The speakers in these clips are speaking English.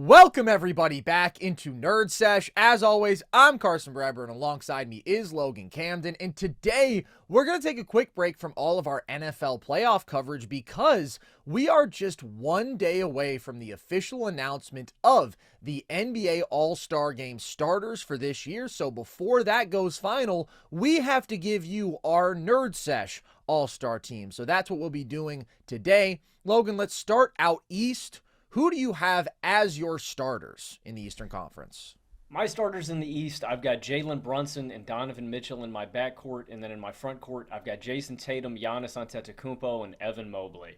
Welcome everybody back into Nerd Sesh. As always, I'm Carson Breber and alongside me is Logan Camden. And today we're going to take a quick break from all of our NFL playoff coverage because we are just one day away from the official announcement of the NBA All-Star Game starters for this year. So before that goes final, we have to give you our Nerd Sesh All-Star team. So that's what we'll be doing today. Logan, let's start out east. Who do you have as your starters in the Eastern Conference? My starters in the East, I've got Jalen Brunson and Donovan Mitchell in my backcourt, and then in my front court, I've got Jason Tatum, Giannis Antetokounmpo, and Evan Mobley.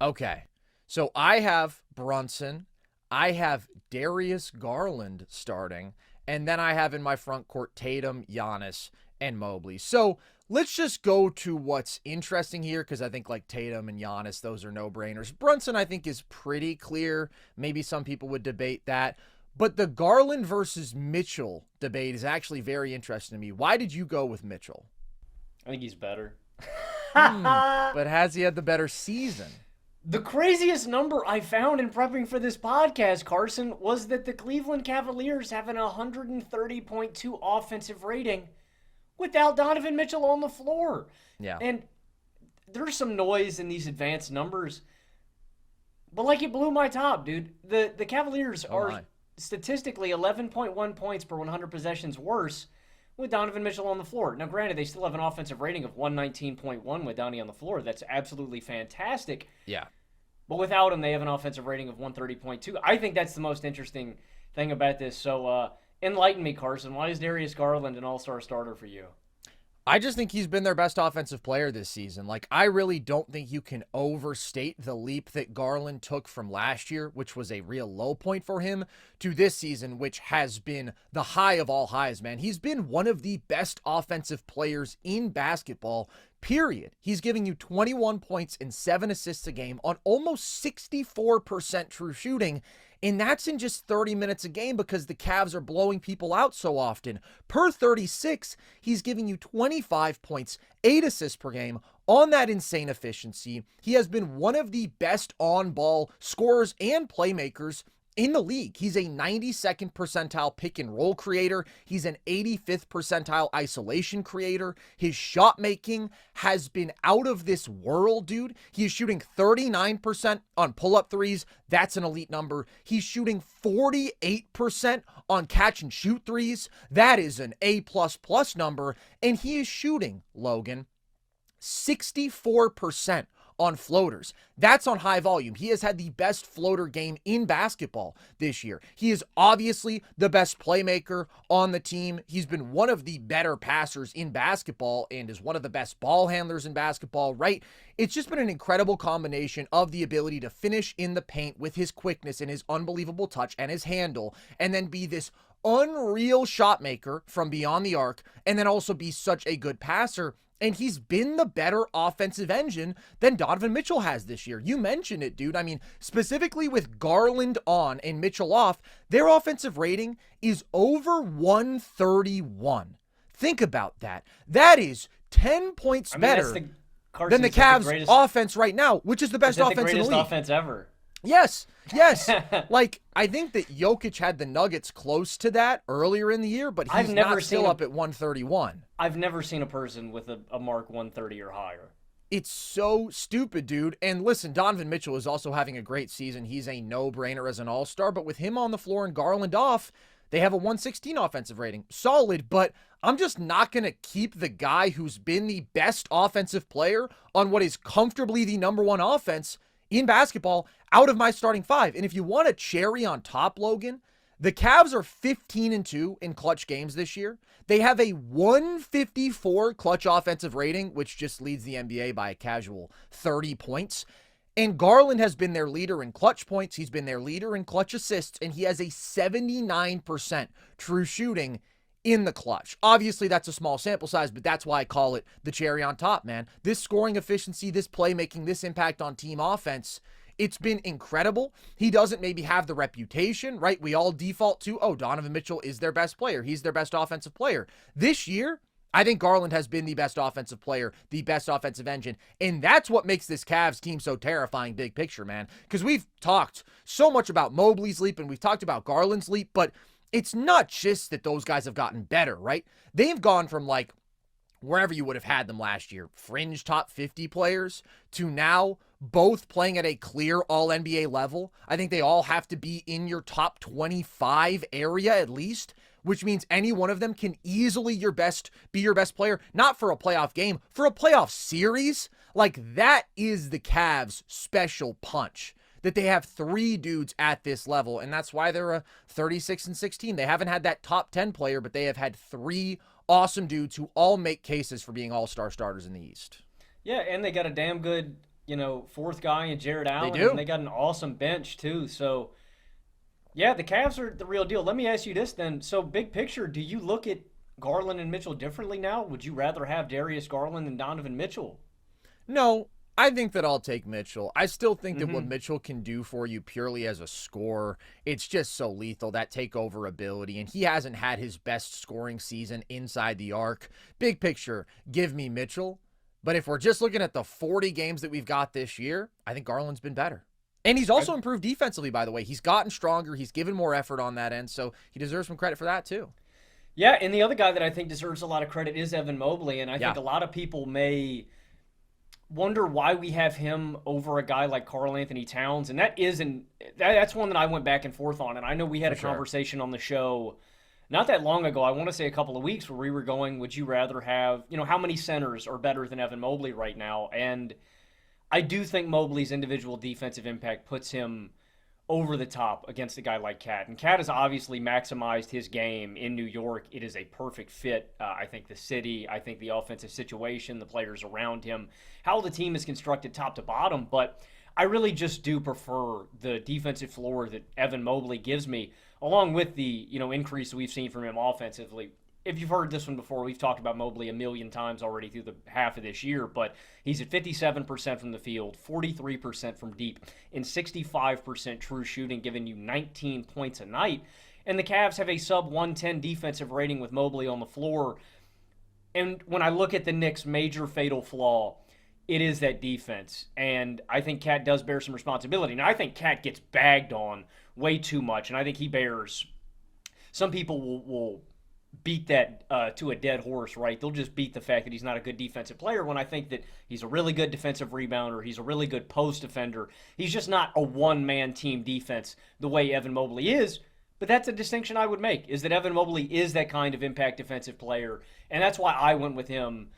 Okay, so I have Brunson, I have Darius Garland starting, and then I have in my front court Tatum, Giannis, and Mobley. So let's just go to what's interesting here because I think like Tatum and Giannis, those are no-brainers. Brunson, I think, is pretty clear. Maybe some people would debate that. But the Garland versus Mitchell debate is actually very interesting to me. Why did you go with Mitchell? I think he's better. But has he had the better season? The craziest number I found in prepping for this podcast, Carson, was that the Cleveland Cavaliers have an 130.2 offensive rating without Donovan Mitchell on the floor. Yeah. And there's some noise in these advanced numbers, but like it blew my top, dude. The Cavaliers are statistically 11.1 points per 100 possessions worse with Donovan Mitchell on the floor. Now, granted, they still have an offensive rating of 119.1 with Donnie on the floor. That's absolutely fantastic. Yeah. But without him, they have an offensive rating of 130.2. I think that's the most interesting thing about this. So, enlighten me, Carson. Why is Darius Garland an all-star starter for you? I just think he's been their best offensive player this season. Like, I really don't think you can overstate the leap that Garland took from last year, which was a real low point for him, to this season, which has been the high of all highs, man. He's been one of the best offensive players in basketball, period. He's giving you 21 points and 7 assists a game on almost 64% true shooting. And that's in just 30 minutes a game because the Cavs are blowing people out so often. Per 36, he's giving you 25 points, 8 assists per game on that insane efficiency. He has been one of the best on-ball scorers and playmakers in the league. He's a 92nd percentile pick and roll creator. He's an 85th percentile isolation creator. His shot making has been out of this world, dude. He is shooting 39% on pull-up threes. That's an elite number. He's shooting 48% on catch and shoot threes. That is an A++ number. And he is shooting, Logan, 64% on floaters. That's on high volume. He has had the best floater game in basketball this year. He is obviously the best playmaker on the team. He's been one of the better passers in basketball and is one of the best ball handlers in basketball, right? It's just been an incredible combination of the ability to finish in the paint with his quickness and his unbelievable touch and his handle, and then be this unreal shot maker from beyond the arc, and then also be such a good passer. And he's been the better offensive engine than Donovan Mitchell has this year. You mentioned it, dude. I mean, specifically with Garland on and Mitchell off, their offensive rating is over 131. Think about that. That is 10 points better than the Cavs' offense right now, which is the best offense in the league. Greatest offense ever. Yes. Like, I think that Jokic had the Nuggets close to that earlier in the year, but he's not still up at 131. I've never seen a person with a mark 130 or higher. It's so stupid, dude. And listen, Donovan Mitchell is also having a great season. He's a no-brainer as an all-star, but with him on the floor and Garland off, they have a 116 offensive rating. Solid, but I'm just not going to keep the guy who's been the best offensive player on what is comfortably the number one offense in basketball out of my starting five. And if you want a cherry on top, Logan, the Cavs are 15-2 in clutch games this year. They have a 154 clutch offensive rating, which just leads the NBA by a casual 30 points. And Garland has been their leader in clutch points. He's been their leader in clutch assists, and he has a 79% true shooting in the clutch. Obviously, that's a small sample size, but that's why I call it the cherry on top, man. This scoring efficiency, this playmaking, this impact on team offense, it's been incredible. He doesn't maybe have the reputation, right? We all default to, oh, Donovan Mitchell is their best player. He's their best offensive player. This year, I think Garland has been the best offensive player, the best offensive engine, and that's what makes this Cavs team so terrifying big picture, man. Because we've talked so much about Mobley's leap and we've talked about Garland's leap, but it's not just that those guys have gotten better, right? They've gone from like wherever you would have had them last year, fringe top 50 players, to now both playing at a clear all-NBA level. I think they all have to be in your top 25 area at least, which means any one of them can easily be your best player, not for a playoff game, for a playoff series. Like, that is the Cavs' special punch, that they have three dudes at this level, and that's why they're a 36-16. They haven't had that top 10 player, but they have had three awesome dudes who all make cases for being all-star starters in the East. Yeah, and they got a damn good, fourth guy in Jared Allen. They do. And they got an awesome bench, too. So, yeah, the Cavs are the real deal. Let me ask you this, then. So, big picture, do you look at Garland and Mitchell differently now? Would you rather have Darius Garland than Donovan Mitchell? No, I think that I'll take Mitchell. I still think that what Mitchell can do for you purely as a scorer, it's just so lethal, that takeover ability, and he hasn't had his best scoring season inside the arc. Big picture, give me Mitchell. But if we're just looking at the 40 games that we've got this year, I think Garland's been better. And he's also improved defensively, by the way. He's gotten stronger. He's given more effort on that end, so he deserves some credit for that too. Yeah, and the other guy that I think deserves a lot of credit is Evan Mobley, and I think a lot of people may wonder why we have him over a guy like Karl-Anthony Towns, and that's one that I went back and forth on, and I know we had a conversation on the show not that long ago, I want to say a couple of weeks, where we were going, would you rather have, how many centers are better than Evan Mobley right now? And I do think Mobley's individual defensive impact puts him over the top against a guy like Cade. And Cade has obviously maximized his game in New York. It is a perfect fit. I think the city, I think the offensive situation, the players around him, how the team is constructed top to bottom. But I really just do prefer the defensive floor that Evan Mobley gives me, along with the increase we've seen from him offensively. If you've heard this one before, we've talked about Mobley a million times already through the half of this year, but he's at 57% from the field, 43% from deep, and 65% true shooting, giving you 19 points a night. And the Cavs have a sub-110 defensive rating with Mobley on the floor. And when I look at the Knicks' major fatal flaw, it is that defense. And I think Cade does bear some responsibility. Now, I think Cade gets bagged on way too much, and I think he bears – some people will beat that to a dead horse, right? They'll just beat the fact that he's not a good defensive player, when I think that he's a really good defensive rebounder. He's a really good post defender. He's just not a one-man team defense the way Evan Mobley is. But that's a distinction I would make, is that Evan Mobley is that kind of impact defensive player, and that's why I went with him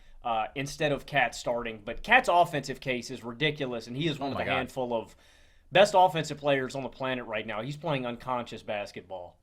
instead of Cade starting. But Cade's offensive case is ridiculous, and he is one of a handful of best offensive players on the planet right now. He's playing unconscious basketball.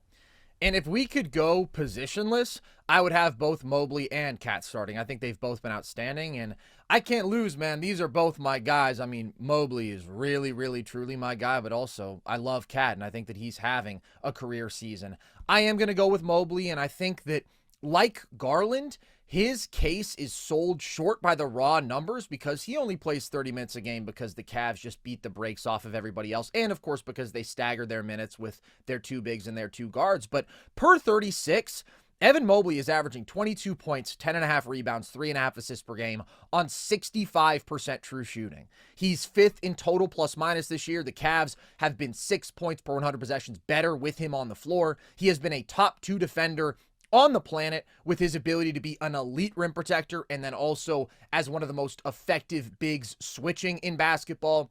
And if we could go positionless, I would have both Mobley and Cade starting. I think they've both been outstanding, and I can't lose, man. These are both my guys. I mean, Mobley is really, really, truly my guy, but also I love Cade, and I think that he's having a career season. I am going to go with Mobley, and I think that, like Garland, his case is sold short by the raw numbers because he only plays 30 minutes a game because the Cavs just beat the brakes off of everybody else. And, of course, because they stagger their minutes with their two bigs and their two guards. But per 36, Evan Mobley is averaging 22 points, 10.5 rebounds, 3.5 assists per game on 65% true shooting. He's fifth in total plus minus this year. The Cavs have been 6 points per 100 possessions better with him on the floor. He has been a top 2 defender on the planet with his ability to be an elite rim protector and then also as one of the most effective bigs switching in basketball.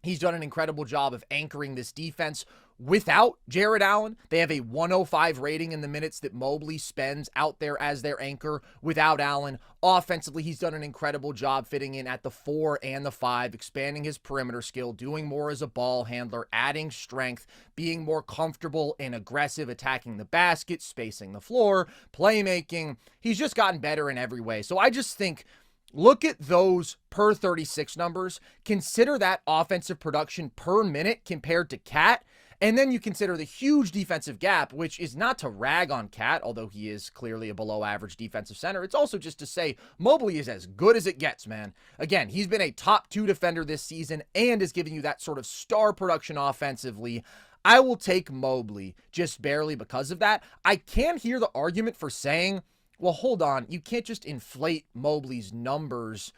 He's done an incredible job of anchoring this defense without Jared Allen. They have a 105 rating in the minutes that Mobley spends out there as their anchor without Allen. Offensively, he's done an incredible job fitting in at the 4 and the 5, expanding his perimeter skill, doing more as a ball handler, adding strength, being more comfortable and aggressive, attacking the basket, spacing the floor, playmaking. He's just gotten better in every way. So I just think, look at those per 36 numbers, consider that offensive production per minute compared to Cade, and then you consider the huge defensive gap, which is not to rag on Cade, although he is clearly a below average defensive center. It's also just to say Mobley is as good as it gets, man. Again, he's been a top 2 defender this season and is giving you that sort of star production offensively. I will take Mobley just barely because of that. I can hear the argument for saying, well, hold on. You can't just inflate Mobley's numbers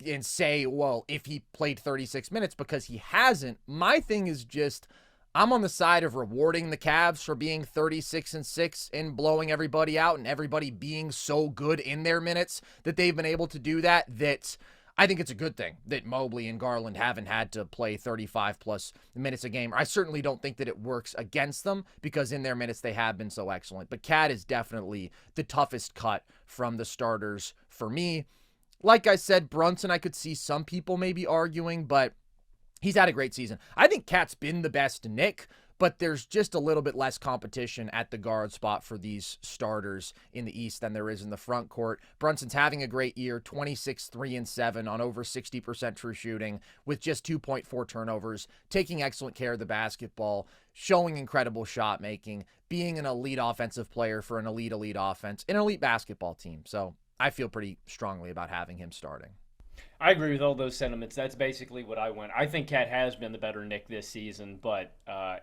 and say, well, if he played 36 minutes, because he hasn't. My thing is just, I'm on the side of rewarding the Cavs for being 36-6 and blowing everybody out and everybody being so good in their minutes that they've been able to do that. I think it's a good thing that Mobley and Garland haven't had to play 35 plus minutes a game. I certainly don't think that it works against them because in their minutes they have been so excellent. But Cade is definitely the toughest cut from the starters for me. Like I said, Brunson, I could see some people maybe arguing, but he's had a great season. I think Cade's been the best Knick, but there's just a little bit less competition at the guard spot for these starters in the East than there is in the front court. Brunson's having a great year, 26, 3, and 7 on over 60% true shooting with just 2.4 turnovers, taking excellent care of the basketball, showing incredible shot making, being an elite offensive player for an elite offense, an elite basketball team. So I feel pretty strongly about having him starting. I agree with all those sentiments. That's basically what I went. I think Cade has been the better Knick this season, but I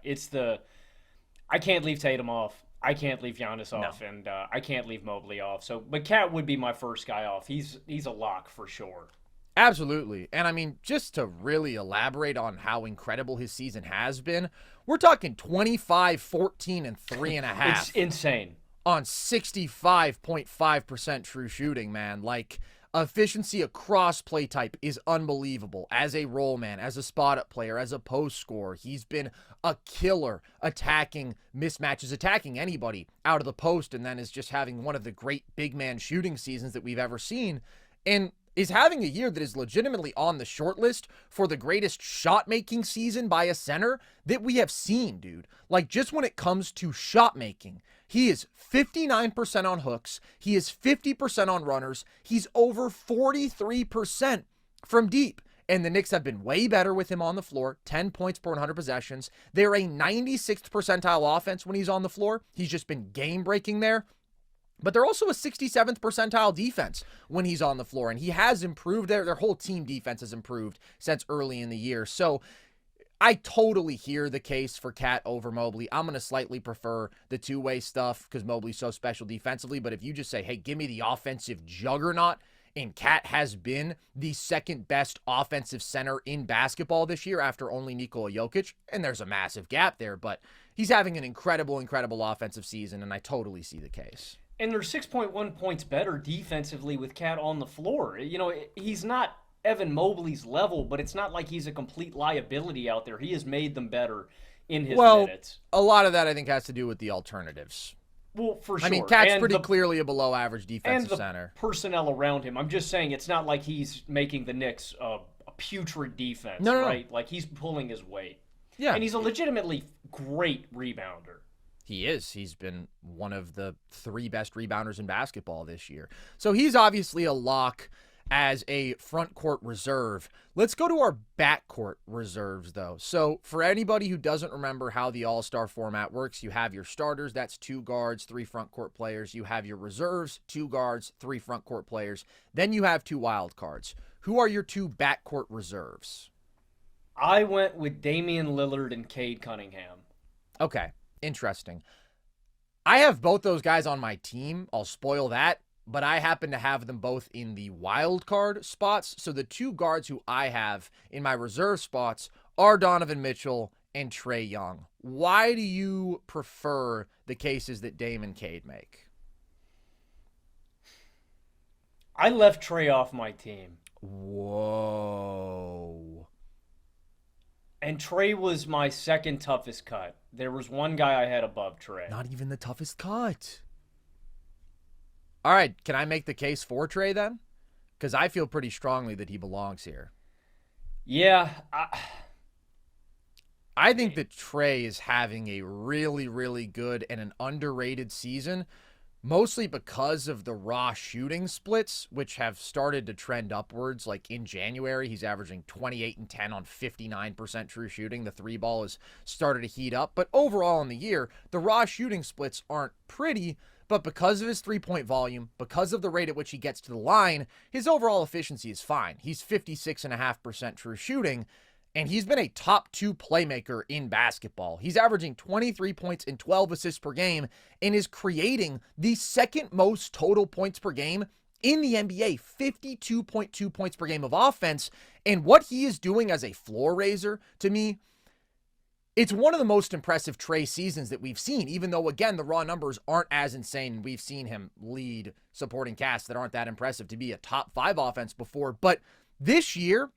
can't leave Tatum off. I can't leave Giannis off, and I can't leave Mobley off. But Cade would be my first guy off. He's a lock for sure. Absolutely. And I mean, just to really elaborate on how incredible his season has been, we're talking 25, 14, and 3.5. It's insane. On 65.5% true shooting, man. Like, efficiency across play type is unbelievable. As a roll man, as a spot-up player, as a post scorer, he's been a killer attacking mismatches, attacking anybody out of the post, and then is just having one of the great big man shooting seasons that we've ever seen, and is having a year that is legitimately on the short list for the greatest shot-making season by a center that we have seen, dude. Like, just when it comes to shot making, he is 59% on hooks. He is 50% on runners. He's over 43% from deep. And the Knicks have been way better with him on the floor. 10 points per 100 possessions. They're a 96th percentile offense when he's on the floor. He's just been game-breaking there. But they're also a 67th percentile defense when he's on the floor. And he has improved. Their whole team defense has improved since early in the year. So I totally hear the case for Cade over Mobley. I'm going to slightly prefer the two-way stuff because Mobley's so special defensively. But if you just say, hey, give me the offensive juggernaut, and Cade has been the second best offensive center in basketball this year after only Nikola Jokic, and there's a massive gap there, but he's having an incredible offensive season, and I totally see the case. And they're 6.1 points better defensively with Cade on the floor. You know, he's not Evan Mobley's level, but it's not like he's a complete liability out there. He has made them better in his minutes. A lot of that I think has to do with the alternatives. Well, for sure. I mean, Cade's pretty clearly a below-average defensive center. And the personnel around him. I'm just saying it's not like he's making the Knicks a putrid defense, right? Like, he's pulling his weight. Yeah. And he's a legitimately great rebounder. He is. He's been one of the 3 best rebounders in basketball this year. So he's obviously a lock as a front court reserve. Let's go to our backcourt reserves, though. So for anybody who doesn't remember how the All-Star format works, you have your starters, that's 2 guards, 3 front court players. You have your reserves, 2 guards, 3 front court players. Then you have 2 wild cards. Who are your 2 backcourt reserves? I went with Damian Lillard and Cade Cunningham. Okay, interesting. I have both those guys on my team. I'll spoil that. But I happen to have them both in the wild card spots. So the 2 guards who I have in my reserve spots are Donovan Mitchell and Trae Young. Why do you prefer the cases that Dame and Cade make? I left Trae off my team. Whoa. And Trae was my second toughest cut. There was one guy I had above Trae. Not even the toughest cut. All right, can I make the case for Trae then? Because I feel pretty strongly that he belongs here. Yeah. I think that Trae is having a really good and an underrated season, mostly because of the raw shooting splits, which have started to trend upwards. Like in January, he's averaging 28 and 10 on 59% true shooting. The 3 ball has started to heat up. But overall in the year, the raw shooting splits aren't pretty. But because of his 3-point volume, because of the rate at which he gets to the line, his overall efficiency is fine. He's 56.5% true shooting. and he's been a top 2 playmaker in basketball. He's averaging 23 points and 12 assists per game and is creating the second most total points per game in the NBA, 52.2 points per game of offense. And what he is doing as a floor raiser, to me, it's one of the most impressive Trae seasons that we've seen, even though, again, the raw numbers aren't as insane. We've seen him lead supporting casts that aren't that impressive to be a top 5 offense before. But this year,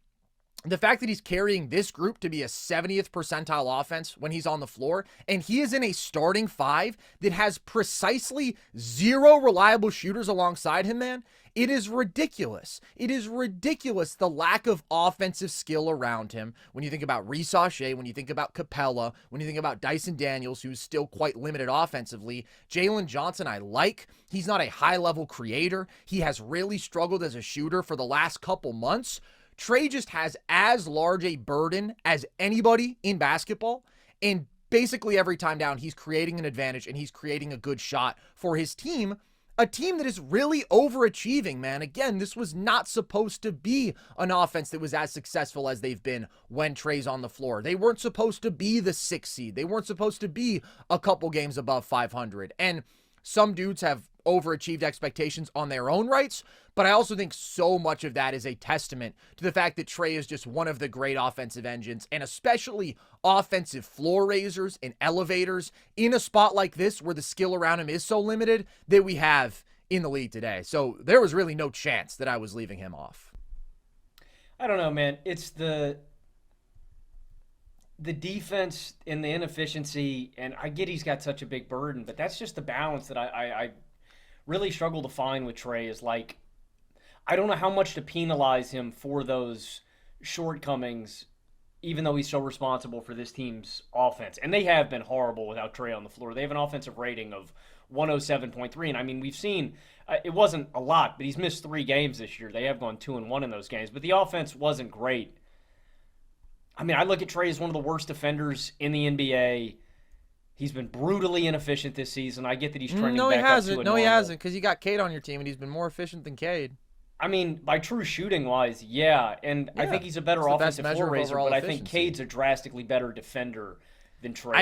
the fact that he's carrying this group to be a 70th percentile offense when he's on the floor, and he is in a starting 5 that has precisely 0 reliable shooters alongside him, man, it is ridiculous. It is ridiculous, the lack of offensive skill around him. When you think about Sesh, when you think about Capella, when you think about Dyson Daniels, who's still quite limited offensively, Jalen Johnson, I like. He's not a high-level creator. He has really struggled as a shooter for the last couple months. Trae just has as large a burden as anybody in basketball, and basically every time down, he's creating an advantage and he's creating a good shot for his team, a team that is really overachieving, man. Again, this was not supposed to be an offense that was as successful as they've been when Trae's on the floor. They weren't supposed to be the 6th seed. They weren't supposed to be a couple games above 500, and some dudes have overachieved expectations on their own rights, but I also think so much of that is a testament to the fact that Trae is just one of the great offensive engines, and especially offensive floor raisers and elevators in a spot like this where the skill around him is so limited that we have in the league today. So there was really no chance that I was leaving him off. I don't know, man. It's the defense and the inefficiency, and I get he's got such a big burden, but that's just the balance that I really struggle to find with Trae. Is like, I don't know how much to penalize him for those shortcomings, even though he's so responsible for this team's offense. And they have been horrible without Trae on the floor. They have an offensive rating of 107.3, and I mean, we've seen it wasn't a lot, but he's missed 3 games this year. They have gone 2-1 in those games, but the offense wasn't great. I mean, I look at Trae as one of the worst defenders in the NBA. He's been brutally inefficient this season. I get that he's trending back up to a normal. No, he hasn't, because you got Cade on your team, and he's been more efficient than Cade. I mean, by true shooting-wise, yeah. And I think he's a better offensive floor raiser, but I think Cade's a drastically better defender than Trae.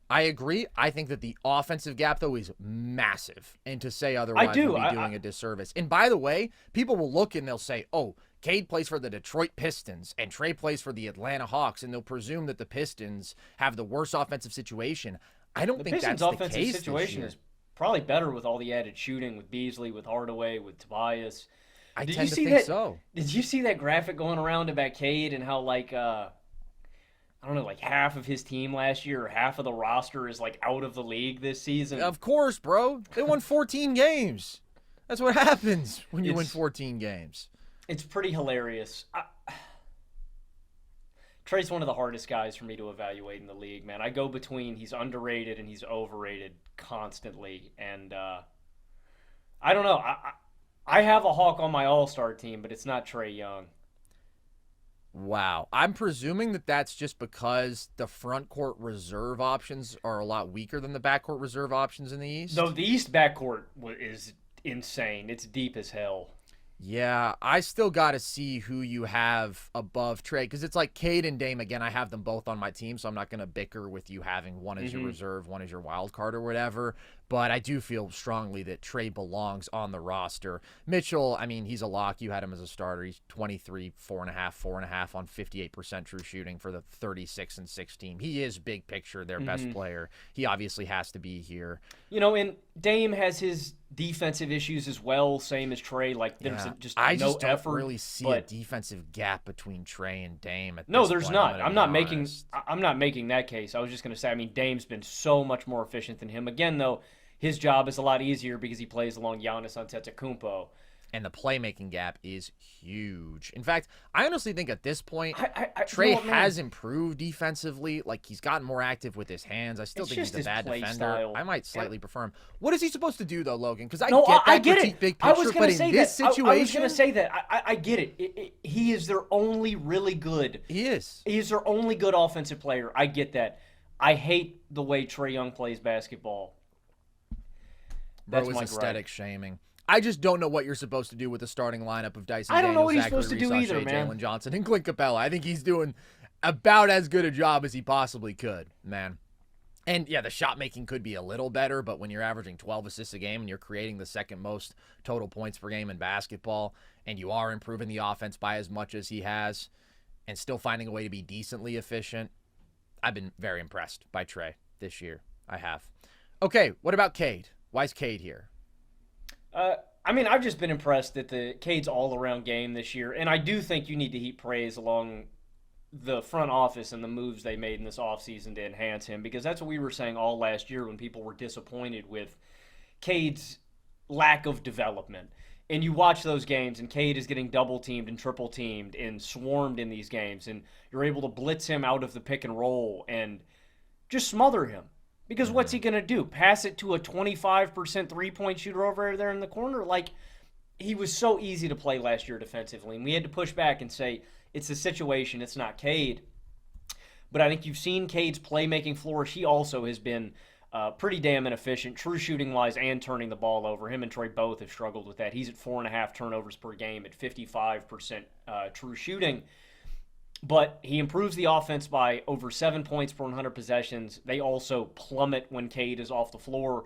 I agree. I think that the offensive gap, though, is massive. And to say otherwise would be doing a disservice. And by the way, people will look and they'll say, oh, Cade plays for the Detroit Pistons and Trae plays for the Atlanta Hawks, and they'll presume that the Pistons have the worst offensive situation. I don't think that's the case. The Pistons' offensive situation is probably better with all the added shooting, with Beasley, with Hardaway, with Tobias. I tend to think so. Did you see that graphic going around about Cade and how, like, I don't know, like half of his team last year or half of the roster is, like, out of the league this season? Of course, bro. They won 14 games. That's what happens when you win 14 games. It's pretty hilarious. Trae's one of the hardest guys for me to evaluate in the league, man. I go between he's underrated and he's overrated constantly. And I don't know. I have a Hawk on my all-star team, but it's not Trae Young. Wow. I'm presuming that that's just because the front court reserve options are a lot weaker than the backcourt reserve options in the East. No, the East backcourt is insane. It's deep as hell. Yeah, I still got to see who you have above Trae, because it's like Cade and Dame. Again, I have them both on my team, so I'm not going to bicker with you having one as your reserve, one as your wild card or whatever. But I do feel strongly that Trae belongs on the roster. Mitchell, I mean, he's a lock. You had him as a starter. He's 23, 4.5 on 58% true shooting for the 36-6 team. He is big picture, their best player. He obviously has to be here. You know, and Dame has his defensive issues as well, same as Trae. Like, there's just no effort. I just don't really see a defensive gap between Trae and Dame at no, this there's point. not. I'm not making that case. I was just going to say, I mean, Dame's been so much more efficient than him. Again, though, his job is a lot easier because he plays along Giannis Antetokounmpo. And the playmaking gap is huge. In fact, I honestly think at this point, Trae has improved defensively. Like, he's gotten more active with his hands. I still think he's a bad defender. Style. I might slightly prefer him. What is he supposed to do, though, Logan? Because I get that big picture, but in this situation... I was going to say that. I get it. He is their only really good... He is. He's their only good offensive player. I get that. I hate the way Trae Young plays basketball. That's my aesthetic shaming. I just don't know what you're supposed to do with the starting lineup of Dyson Daniels, I don't know what he's Zachary supposed to do Reese, either, man. Jalen Johnson, and Clint Capella. I think he's doing about as good a job as he possibly could, man. And yeah, the shot making could be a little better, but when you're averaging 12 assists a game and you're creating the second most total points per game in basketball, and you are improving the offense by as much as he has, and still finding a way to be decently efficient, I've been very impressed by Trae this year. I have. Okay, what about Cade? Why is Cade here? I've just been impressed that the Cade's all-around game this year, and I do think you need to heap praise along the front office and the moves they made in this offseason to enhance him, because that's what we were saying all last year when people were disappointed with Cade's lack of development. And you watch those games, and Cade is getting double-teamed and triple-teamed and swarmed in these games, and you're able to blitz him out of the pick and roll and just smother him. Because what's he going to do? Pass it to a 25% three-point shooter over there in the corner? Like, he was so easy to play last year defensively, and we had to push back and say, it's the situation, it's not Cade. But I think you've seen Cade's playmaking flourish. He also has been pretty damn inefficient, true shooting-wise and turning the ball over. Him and Trae both have struggled with that. He's at 4.5 turnovers per game at 55% true shooting. But he improves the offense by over 7 points per 100 possessions. They also plummet when Cade is off the floor.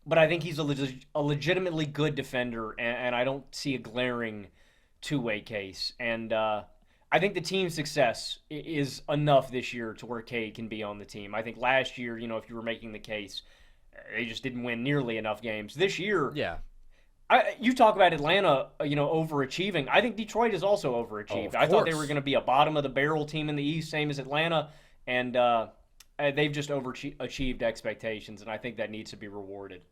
But I think he's a legitimately good defender, and I don't see a glaring two-way case. And I think the team's success is enough this year to where Cade can be on the team. I think last year, if you were making the case, they just didn't win nearly enough games. This year, yeah. You talk about Atlanta, overachieving. I think Detroit is also overachieved. I thought they were going to be a bottom-of-the-barrel team in the East, same as Atlanta, and they've just overachieved expectations, and I think that needs to be rewarded.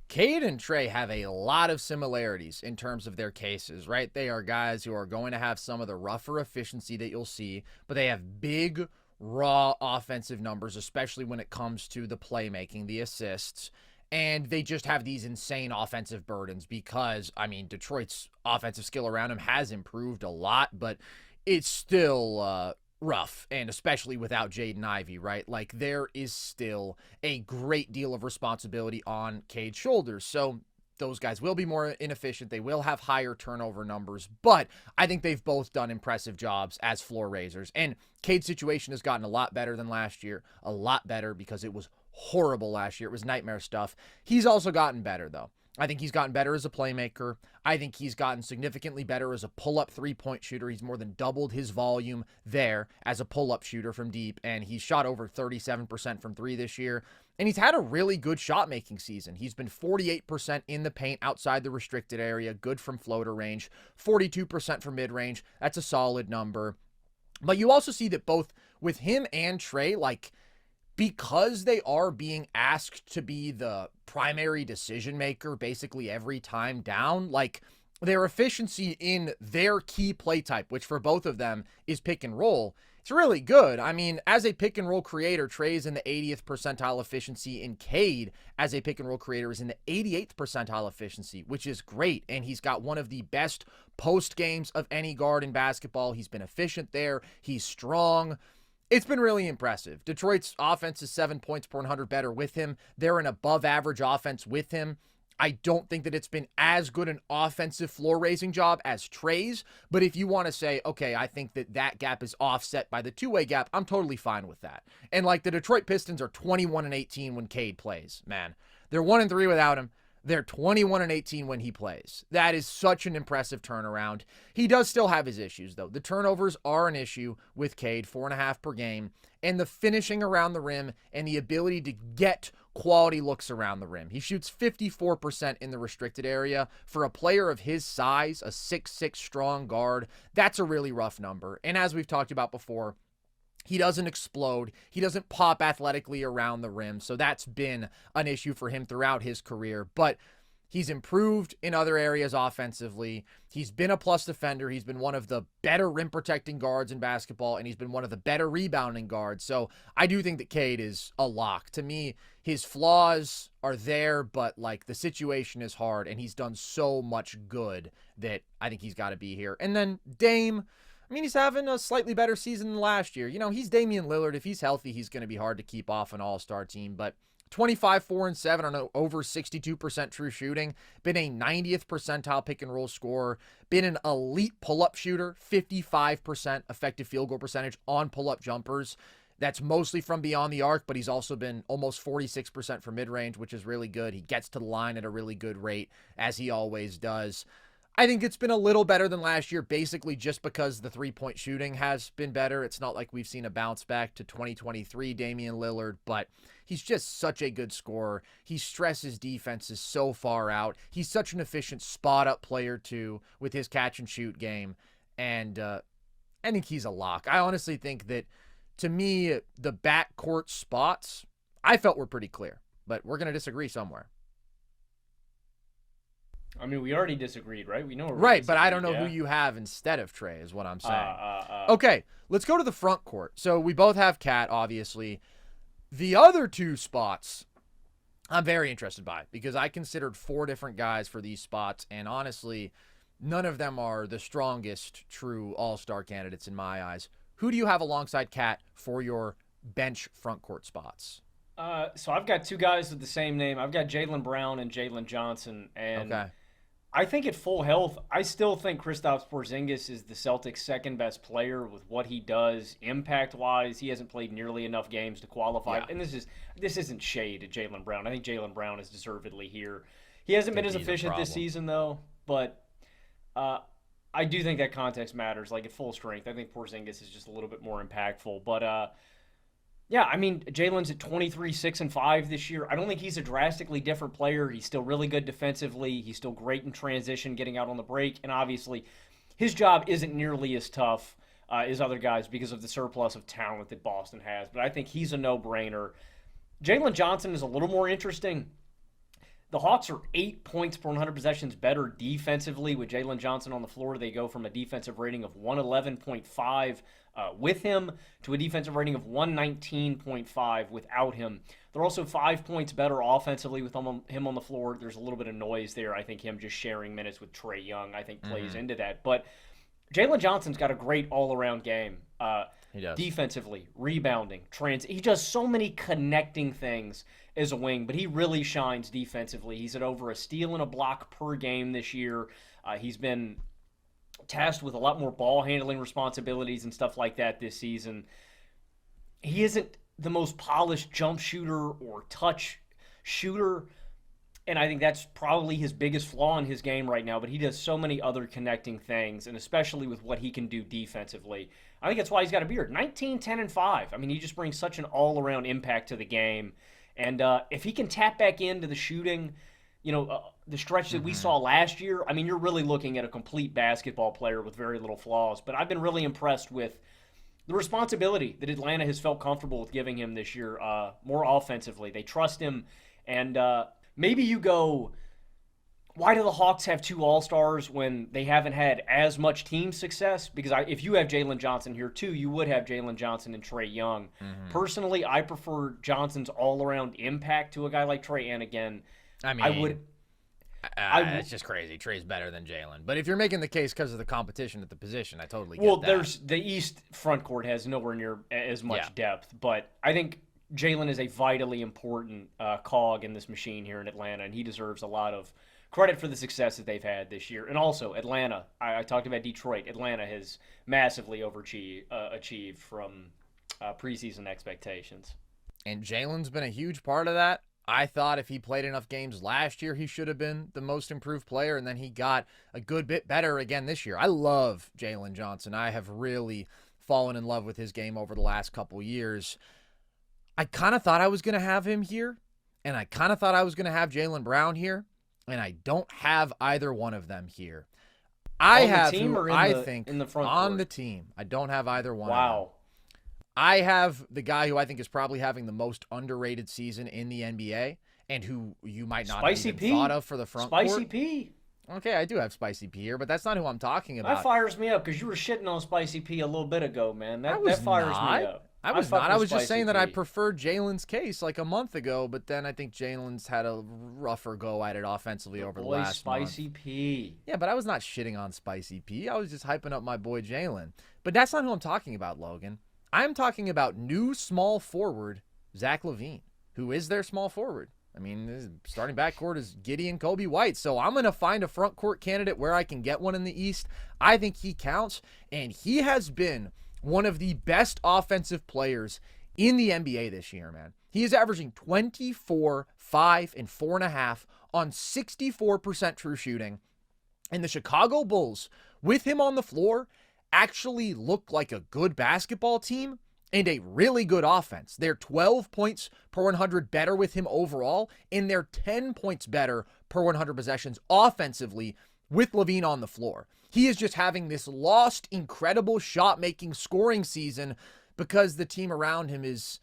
Cade and Trae have a lot of similarities in terms of their cases, right? They are guys who are going to have some of the rougher efficiency that you'll see, but they have big, raw offensive numbers, especially when it comes to the playmaking, the assists, and they just have these insane offensive burdens because, Detroit's offensive skill around him has improved a lot, but it's still rough, and especially without Jaden Ivey, right? Like, there is still a great deal of responsibility on Cade's shoulders. So those guys will be more inefficient. They will have higher turnover numbers, but I think they've both done impressive jobs as floor raisers. And Cade's situation has gotten a lot better than last year, a lot better because it was horrible last year. It was nightmare stuff. He's also gotten better, though. I think he's gotten better as a playmaker. I think he's gotten significantly better as a pull-up three-point shooter. He's more than doubled his volume there as a pull-up shooter from deep, and he's shot over 37% from three this year. And he's had a really good shot-making season. He's been 48% in the paint outside the restricted area, good from floater range, 42% from mid-range. That's a solid number. But you also see that both with him and Trae, because they are being asked to be the primary decision maker basically every time down, their efficiency in their key play type, which for both of them is pick and roll, it's really good. As a pick and roll creator, Trae is in the 80th percentile efficiency, and Cade as a pick and roll creator is in the 88th percentile efficiency, which is great. And he's got one of the best post games of any guard in basketball. He's been efficient there. He's strong. It's been really impressive. Detroit's offense is 7 points per 100 better with him. They're an above-average offense with him. I don't think that it's been as good an offensive floor-raising job as Trae's, but if you want to say, okay, I think that gap is offset by the two-way gap, I'm totally fine with that. And the Detroit Pistons are 21-18 when Cade plays, man. They're 1-3 without him. They're 21-18 when he plays. That is such an impressive turnaround. He does still have his issues, though. The turnovers are an issue with Cade, 4.5 per game, and the finishing around the rim and the ability to get quality looks around the rim. He shoots 54% in the restricted area. For a player of his size, a 6'6" strong guard, that's a really rough number. And as we've talked about before, he doesn't explode. He doesn't pop athletically around the rim. So that's been an issue for him throughout his career. But he's improved in other areas offensively. He's been a plus defender. He's been one of the better rim protecting guards in basketball, and he's been one of the better rebounding guards. So I do think that Cade is a lock. To me, his flaws are there, but the situation is hard, and he's done so much good that I think he's got to be here. And then Dame, he's having a slightly better season than last year. He's Damian Lillard. If he's healthy, he's going to be hard to keep off an all-star team. But 25, 4, and 7 on over 62% true shooting, been a 90th percentile pick and roll scorer, been an elite pull-up shooter, 55% effective field goal percentage on pull-up jumpers. That's mostly from beyond the arc, but he's also been almost 46% from mid-range, which is really good. He gets to the line at a really good rate, as he always does. I think it's been a little better than last year, basically just because the three-point shooting has been better. It's not like we've seen a bounce back to 2023 Damian Lillard, but he's just such a good scorer. He stresses defenses so far out. He's such an efficient spot-up player, too, with his catch-and-shoot game, and I think he's a lock. I honestly think that, to me, the backcourt spots, I felt were pretty clear, but we're going to disagree somewhere. I mean, we already disagreed, right? We know we're right, but I don't know who you have instead of Trae is what I'm saying. Okay, let's go to the front court. So we both have Cat, obviously. The other two spots I'm very interested by because I considered 4 different guys for these spots, and honestly, none of them are the strongest true all-star candidates in my eyes. Who do you have alongside Cat for your bench front court spots? So I've got 2 guys with the same name. I've got Jaylen Brown and Jalen Johnson, and okay. I think at full health, I still think Kristaps Porzingis is the Celtics' second best player with what he does impact-wise. He hasn't played nearly enough games to qualify. Yeah. And this isn't shade at Jaylen Brown. I think Jaylen Brown is deservedly here. He hasn't been as efficient this season, though, but I do think that context matters. Like at full strength, I think Porzingis is just a little bit more impactful. But yeah, I mean, Jalen's at 23, 6, and 5 this year. I don't think he's a drastically different player. He's still really good defensively. He's still great in transition, getting out on the break. And obviously, his job isn't nearly as tough as other guys because of the surplus of talent that Boston has. But I think he's a no-brainer. Jalen Johnson is a little more interesting. The Hawks are 8 points per 100 possessions better defensively with Jalen Johnson on the floor. They go from a defensive rating of 111.5 with him to a defensive rating of 119.5 without him. They're also 5 points better offensively with him on the floor. There's a little bit of noise there. I think him just sharing minutes with Trae Young, I think, plays into that. But Jalen Johnson's got a great all-around game. He does. Defensively, rebounding, he does so many connecting things as a wing, but he really shines defensively. He's at over a steal and a block per game this year. He's been tasked with a lot more ball handling responsibilities and stuff like that this season. He isn't the most polished jump shooter or touch shooter, and I think that's probably his biggest flaw in his game right now, but he does so many other connecting things, and especially with what he can do defensively. I think that's why he's got a beard. 19, 10, and 5. I mean, he just brings such an all-around impact to the game. And if he can tap back into the shooting, the stretch that we saw last year, I mean, you're really looking at a complete basketball player with very little flaws. But I've been really impressed with the responsibility that Atlanta has felt comfortable with giving him this year more offensively. They trust him. And maybe you go, why do the Hawks have 2 All-Stars when they haven't had as much team success? Because if you have Jalen Johnson here too, you would have Jalen Johnson and Trae Young. Personally, I prefer Johnson's all-around impact to a guy like Trae. And again, I mean, it's just crazy. Trae's better than Jalen. But if you're making the case because of the competition at the position, I totally get that. Well, there's the East front court has nowhere near as much depth. But I think Jalen is a vitally important cog in this machine here in Atlanta, and he deserves a lot of credit for the success that they've had this year. And also, Atlanta, I talked about Detroit. Atlanta has massively achieved from preseason expectations. And Jalen's been a huge part of that. I thought if he played enough games last year, he should have been the most improved player, and then he got a good bit better again this year. I love Jalen Johnson. I have really fallen in love with his game over the last couple years. I kind of thought I was going to have him here, and I kind of thought I was going to have Jaylen Brown here. And I don't have either one of them here. I have who I think in the front on the team. I don't have either one. Wow. I have the guy who I think is probably having the most underrated season in the NBA and who you might not have even thought of for the front court. Spicy P. Okay, I do have Spicy P here, but that's not who I'm talking about. That fires me up because you were shitting on Spicy P a little bit ago, man. That fires me up. I was not. I was just saying that I preferred Jalen's case like a month ago, but then I think Jalen's had a rougher go at it offensively over the last month. Spicy P. Yeah, but I was not shitting on Spicy P. I was just hyping up my boy Jalen. But that's not who I'm talking about, Logan. I'm talking about new small forward Zach LaVine. who is their small forward. I mean, his starting backcourt is Giddey and Kobe White. So I'm going to find a front court candidate where I can get one in the East. I think he counts, and he has been one of the best offensive players in the NBA this year, man. He is averaging 24, 5, and 4.5 on 64% true shooting. And the Chicago Bulls, with him on the floor, actually look like a good basketball team and a really good offense. They're 12 points per 100 better with him overall, and they're 10 points better per 100 possessions offensively with LaVine on the floor. He is just having this lost, incredible shot-making scoring season because the team around him is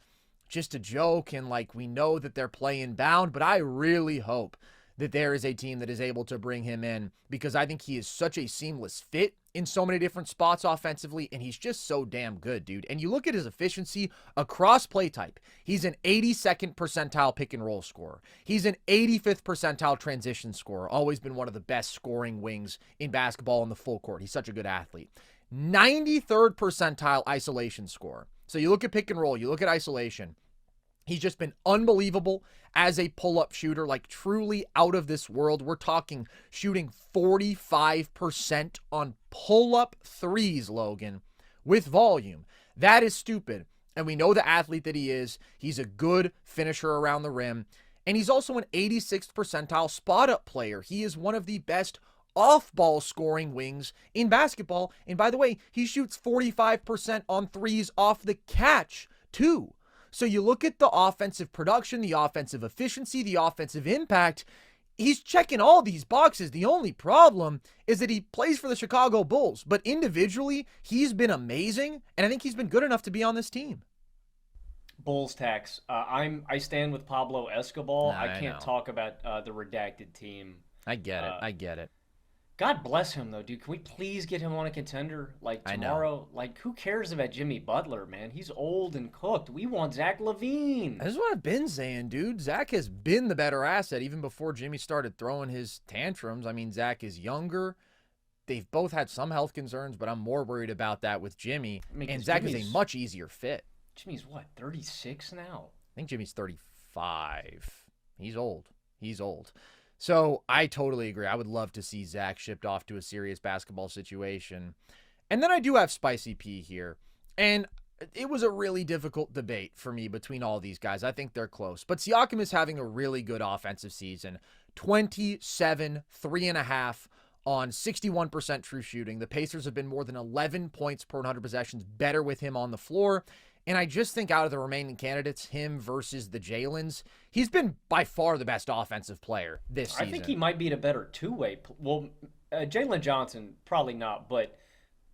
just a joke, and like we know that they're playing bound, but I really hope that there is a team that is able to bring him in because I think he is such a seamless fit in so many different spots offensively, and he's just so damn good, dude. And you look at his efficiency across play type. He's an 82nd percentile pick and roll scorer. He's an 85th percentile transition scorer. Always been one of the best scoring wings in basketball in the full court. He's such a good athlete. 93rd percentile isolation scorer. So you look at pick and roll, you look at isolation. He's just been unbelievable as a pull-up shooter, like truly out of this world. We're talking shooting 45% on pull-up threes, Logan, with volume. That is stupid. And we know the athlete that he is. He's a good finisher around the rim. And he's also an 86th percentile spot-up player. He is one of the best off-ball scoring wings in basketball. And by the way, he shoots 45% on threes off the catch, too. So you look at the offensive production, the offensive efficiency, the offensive impact. He's checking all these boxes. The only problem is that he plays for the Chicago Bulls. But individually, he's been amazing, and I think he's been good enough to be on this team. Bulls tax. I stand with Pablo Escobar. Nah, I can't talk about the redacted team. I get it. God bless him, though, dude. Can we please get him on a contender like tomorrow? Like, who cares about Jimmy Butler, man? He's old and cooked. We want Zach LaVine. That's what I've been saying, dude. Zach has been the better asset even before Jimmy started throwing his tantrums. I mean, Zach is younger. They've both had some health concerns, but I'm more worried about that with Jimmy. And Zach is a much easier fit. Jimmy's what, 36 now? I think Jimmy's 35. He's old. So I totally agree. I would love to see Zach shipped off to a serious basketball situation. And then I do have Spicy P here. And it was a really difficult debate for me between all these guys. I think they're close. But Siakam is having a really good offensive season. 27, 3.5 on 61% true shooting. The Pacers have been more than 11 points per 100 possessions better with him on the floor. And I just think out of the remaining candidates, him versus the Jalen's, he's been by far the best offensive player this season. I think he might be a better two-way. Well, Jalen Johnson, probably not, but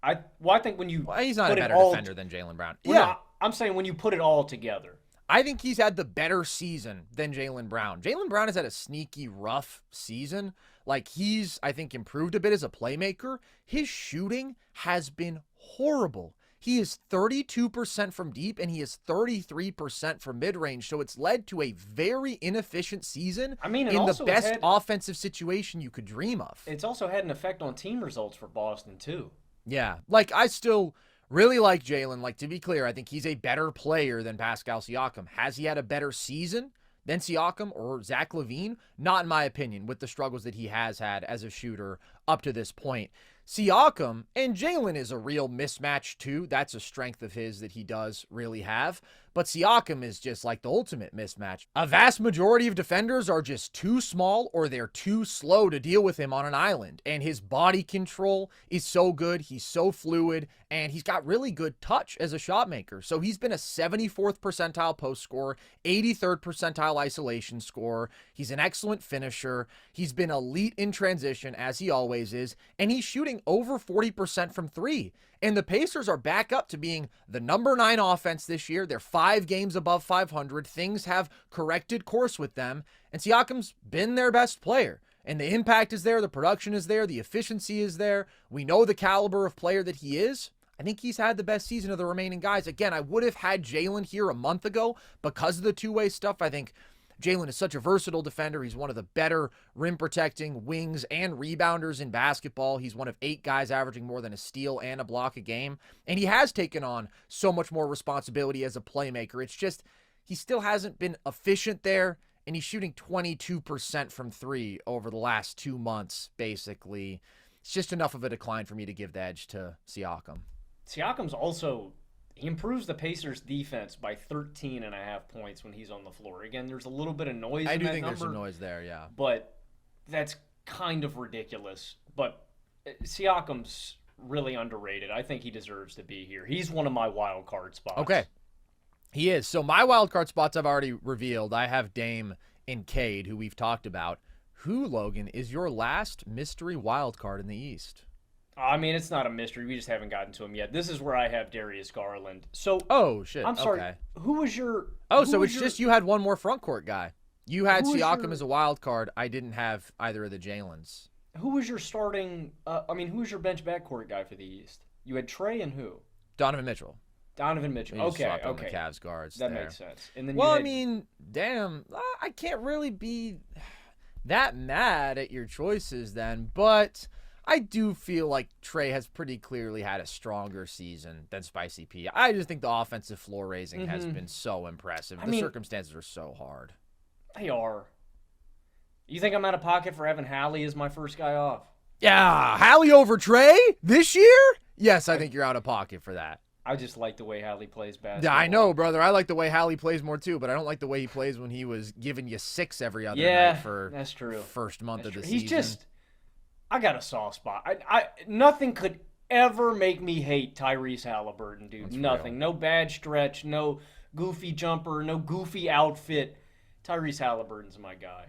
I think when you he's not a better defender than Jaylen Brown. Well, yeah, no, I'm saying when you put it all together. I think he's had the better season than Jaylen Brown. Jaylen Brown has had a sneaky, rough season. Like, he's, I think, improved a bit as a playmaker. His shooting has been horrible. He is 32% from deep, and he is 33% from mid-range, so it's led to a very inefficient season in the best offensive situation you could dream of. It's also had an effect on team results for Boston, too. Yeah, like, I still really like Jalen. Like, to be clear, I think he's a better player than Pascal Siakam. Has he had a better season than Siakam or Zach LaVine? Not in my opinion, with the struggles that he has had as a shooter up to this point. Siakam and Jalen is a real mismatch too. That's a strength of his that he does really have. But Siakam is just like the ultimate mismatch. A vast majority of defenders are just too small or they're too slow to deal with him on an island. And his body control is so good. He's so fluid. And he's got really good touch as a shot maker. So he's been a 74th percentile post scorer, 83rd percentile isolation scorer. He's an excellent finisher. He's been elite in transition, as he always is. And he's shooting over 40% from three. And the Pacers are back up to being the number 9 offense this year. They're 5 games above 500. Things have corrected course with them. And Siakam's been their best player. And the impact is there. The production is there. The efficiency is there. We know the caliber of player that he is. I think he's had the best season of the remaining guys. Again, I would have had Jalen here a month ago because of the two-way stuff. I think Jalen is such a versatile defender. He's one of the better rim-protecting wings and rebounders in basketball. He's one of 8 guys averaging more than a steal and a block a game. And he has taken on so much more responsibility as a playmaker. It's just, he still hasn't been efficient there, and he's shooting 22% from 3 over the last 2 months, basically. It's just enough of a decline for me to give the edge to Siakam. Siakam's also, he improves the Pacers' defense by 13.5 points when he's on the floor. Again, there's a little bit of noise in that number. I do think there's some noise there, yeah. But that's kind of ridiculous. But Siakam's really underrated. I think he deserves to be here. He's one of my wild card spots. Okay. He is. So my wild card spots I've already revealed. I have Dame and Cade, who we've talked about. Who, Logan, is your last mystery wild card in the East? I mean, it's not a mystery. We just haven't gotten to him yet. This is where I have Darius Garland. So, oh shit. I'm sorry. Okay. Who was your? Oh, so it's just you had one more front court guy. You had Siakam your... as a wild card. I didn't have either of the Jalen's. Who was your starting? Who was your bench backcourt guy for the East? You had Trae and who? Donovan Mitchell. Donovan Mitchell. Okay. On the Cavs guards. That there. makes sense. And then well, I mean, damn, I can't really be that mad at your choices then, but I do feel like Trae has pretty clearly had a stronger season than Spicy P. I just think the offensive floor raising has been so impressive. The circumstances are so hard. They are. You think I'm out of pocket for Evan Halley as my first guy off? Yeah, Halley over Trae this year? Yes, I think you're out of pocket for that. I just like the way Halley plays basketball. Yeah, I know, brother. I like the way Halley plays more too, but I don't like the way he plays when he was giving you 6 every other night for that's true. First month of the He's season. Just, I got a soft spot. Nothing could ever make me hate Tyrese Halliburton, dude. That's Nothing. real. No bad stretch, no goofy jumper, no goofy outfit. Tyrese Halliburton's my guy.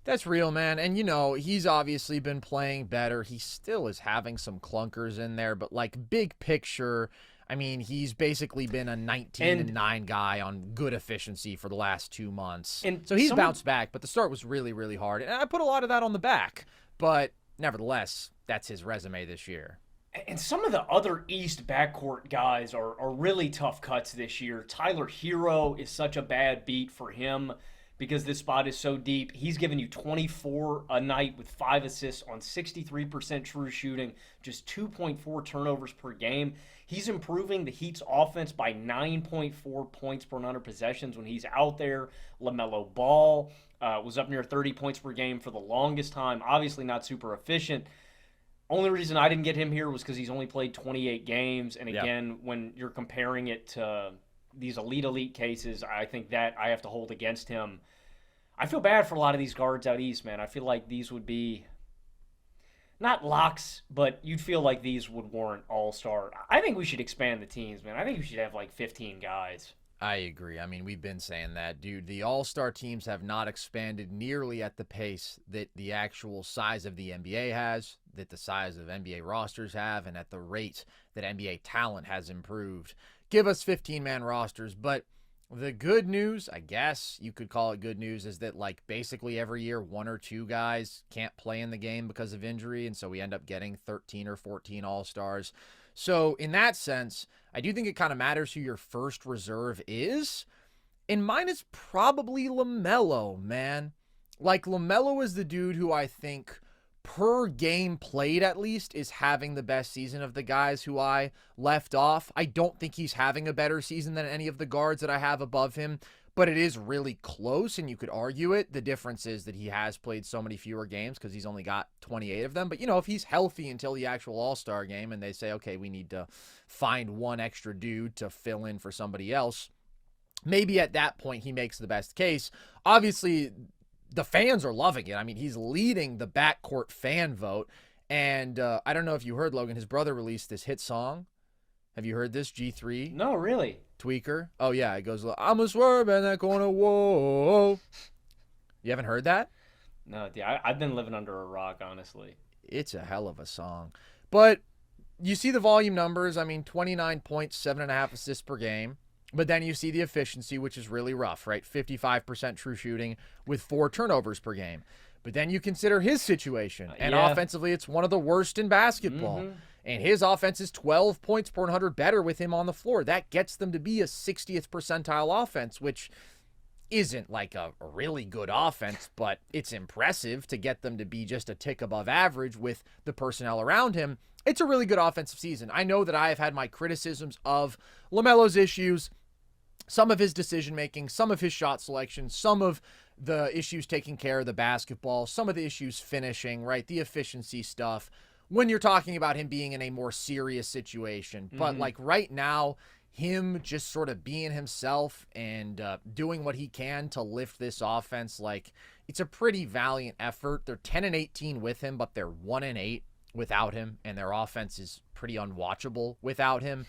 That's real, man. And, you know, he's obviously been playing better. He still is having some clunkers in there, but, like, big picture, I mean, he's basically been a 19-9 guy on good efficiency for the last 2 months. And so he's bounced back, but the start was really, really hard. And I put a lot of that on the back. But nevertheless, that's his resume this year. And some of the other East backcourt guys are really tough cuts this year. Tyler Hero is such a bad beat for him because this spot is so deep. He's given you 24 a night with 5 assists on 63% true shooting, just 2.4 turnovers per game. He's improving the Heat's offense by 9.4 points per 100 possessions when he's out there. LaMelo Ball was up near 30 points per game for the longest time. Obviously not super efficient. Only reason I didn't get him here was because he's only played 28 games. And again, when you're comparing it to these elite cases, I think that I have to hold against him. I feel bad for a lot of these guards out East, man. I feel like these would be not locks, but you'd feel like these would warrant all-star. I think we should expand the teams, man. I think we should have like 15 guys. I agree. I mean, we've been saying that, dude. The all-star teams have not expanded nearly at the pace that the actual size of the NBA has, that the size of NBA rosters have, and at the rate that NBA talent has improved. Give us 15-man rosters, but the good news, I guess you could call it good news, is that like basically every year 1 or 2 guys can't play in the game because of injury, and so we end up getting 13 or 14 all-stars. So in that sense, I do think it kind of matters who your first reserve is, and mine is probably LaMelo, man. Like, LaMelo is the dude who I think per game played at least is having the best season of the guys who I left off. I don't think he's having a better season than any of the guards that I have above him, but it is really close, and you could argue it. The difference is that he has played so many fewer games because he's only got 28 of them. But, you know, if he's healthy until the actual All-Star game and they say, okay, we need to find one extra dude to fill in for somebody else, maybe at that point he makes the best case. Obviously, the fans are loving it. I mean, he's leading the backcourt fan vote. And I don't know if you heard, Logan, his brother released this hit song. Have you heard this? G3? No, really? Tweaker. Oh, yeah. It goes, I'm a swerve in that corner. Whoa. You haven't heard that? No, I've been living under a rock, honestly. It's a hell of a song. But you see the volume numbers. I mean, 29 points, 7.5 assists per game. But then you see the efficiency, which is really rough, right? 55% true shooting with 4 turnovers per game. But then you consider his situation. And offensively, it's one of the worst in basketball. Mm-hmm. And his offense is 12 points per 100 better with him on the floor. That gets them to be a 60th percentile offense, which isn't like a really good offense, but it's impressive to get them to be just a tick above average with the personnel around him. It's a really good offensive season. I know that I have had my criticisms of LaMelo's issues. some of his decision making, some of his shot selection, some of the issues taking care of the basketball, some of the issues finishing, right? The efficiency stuff when you're talking about him being in a more serious situation. But like right now, him just sort of being himself and doing what he can to lift this offense, like it's a pretty valiant effort. They're 10-18 with him, but they're 1-8 without him, and their offense is pretty unwatchable without him.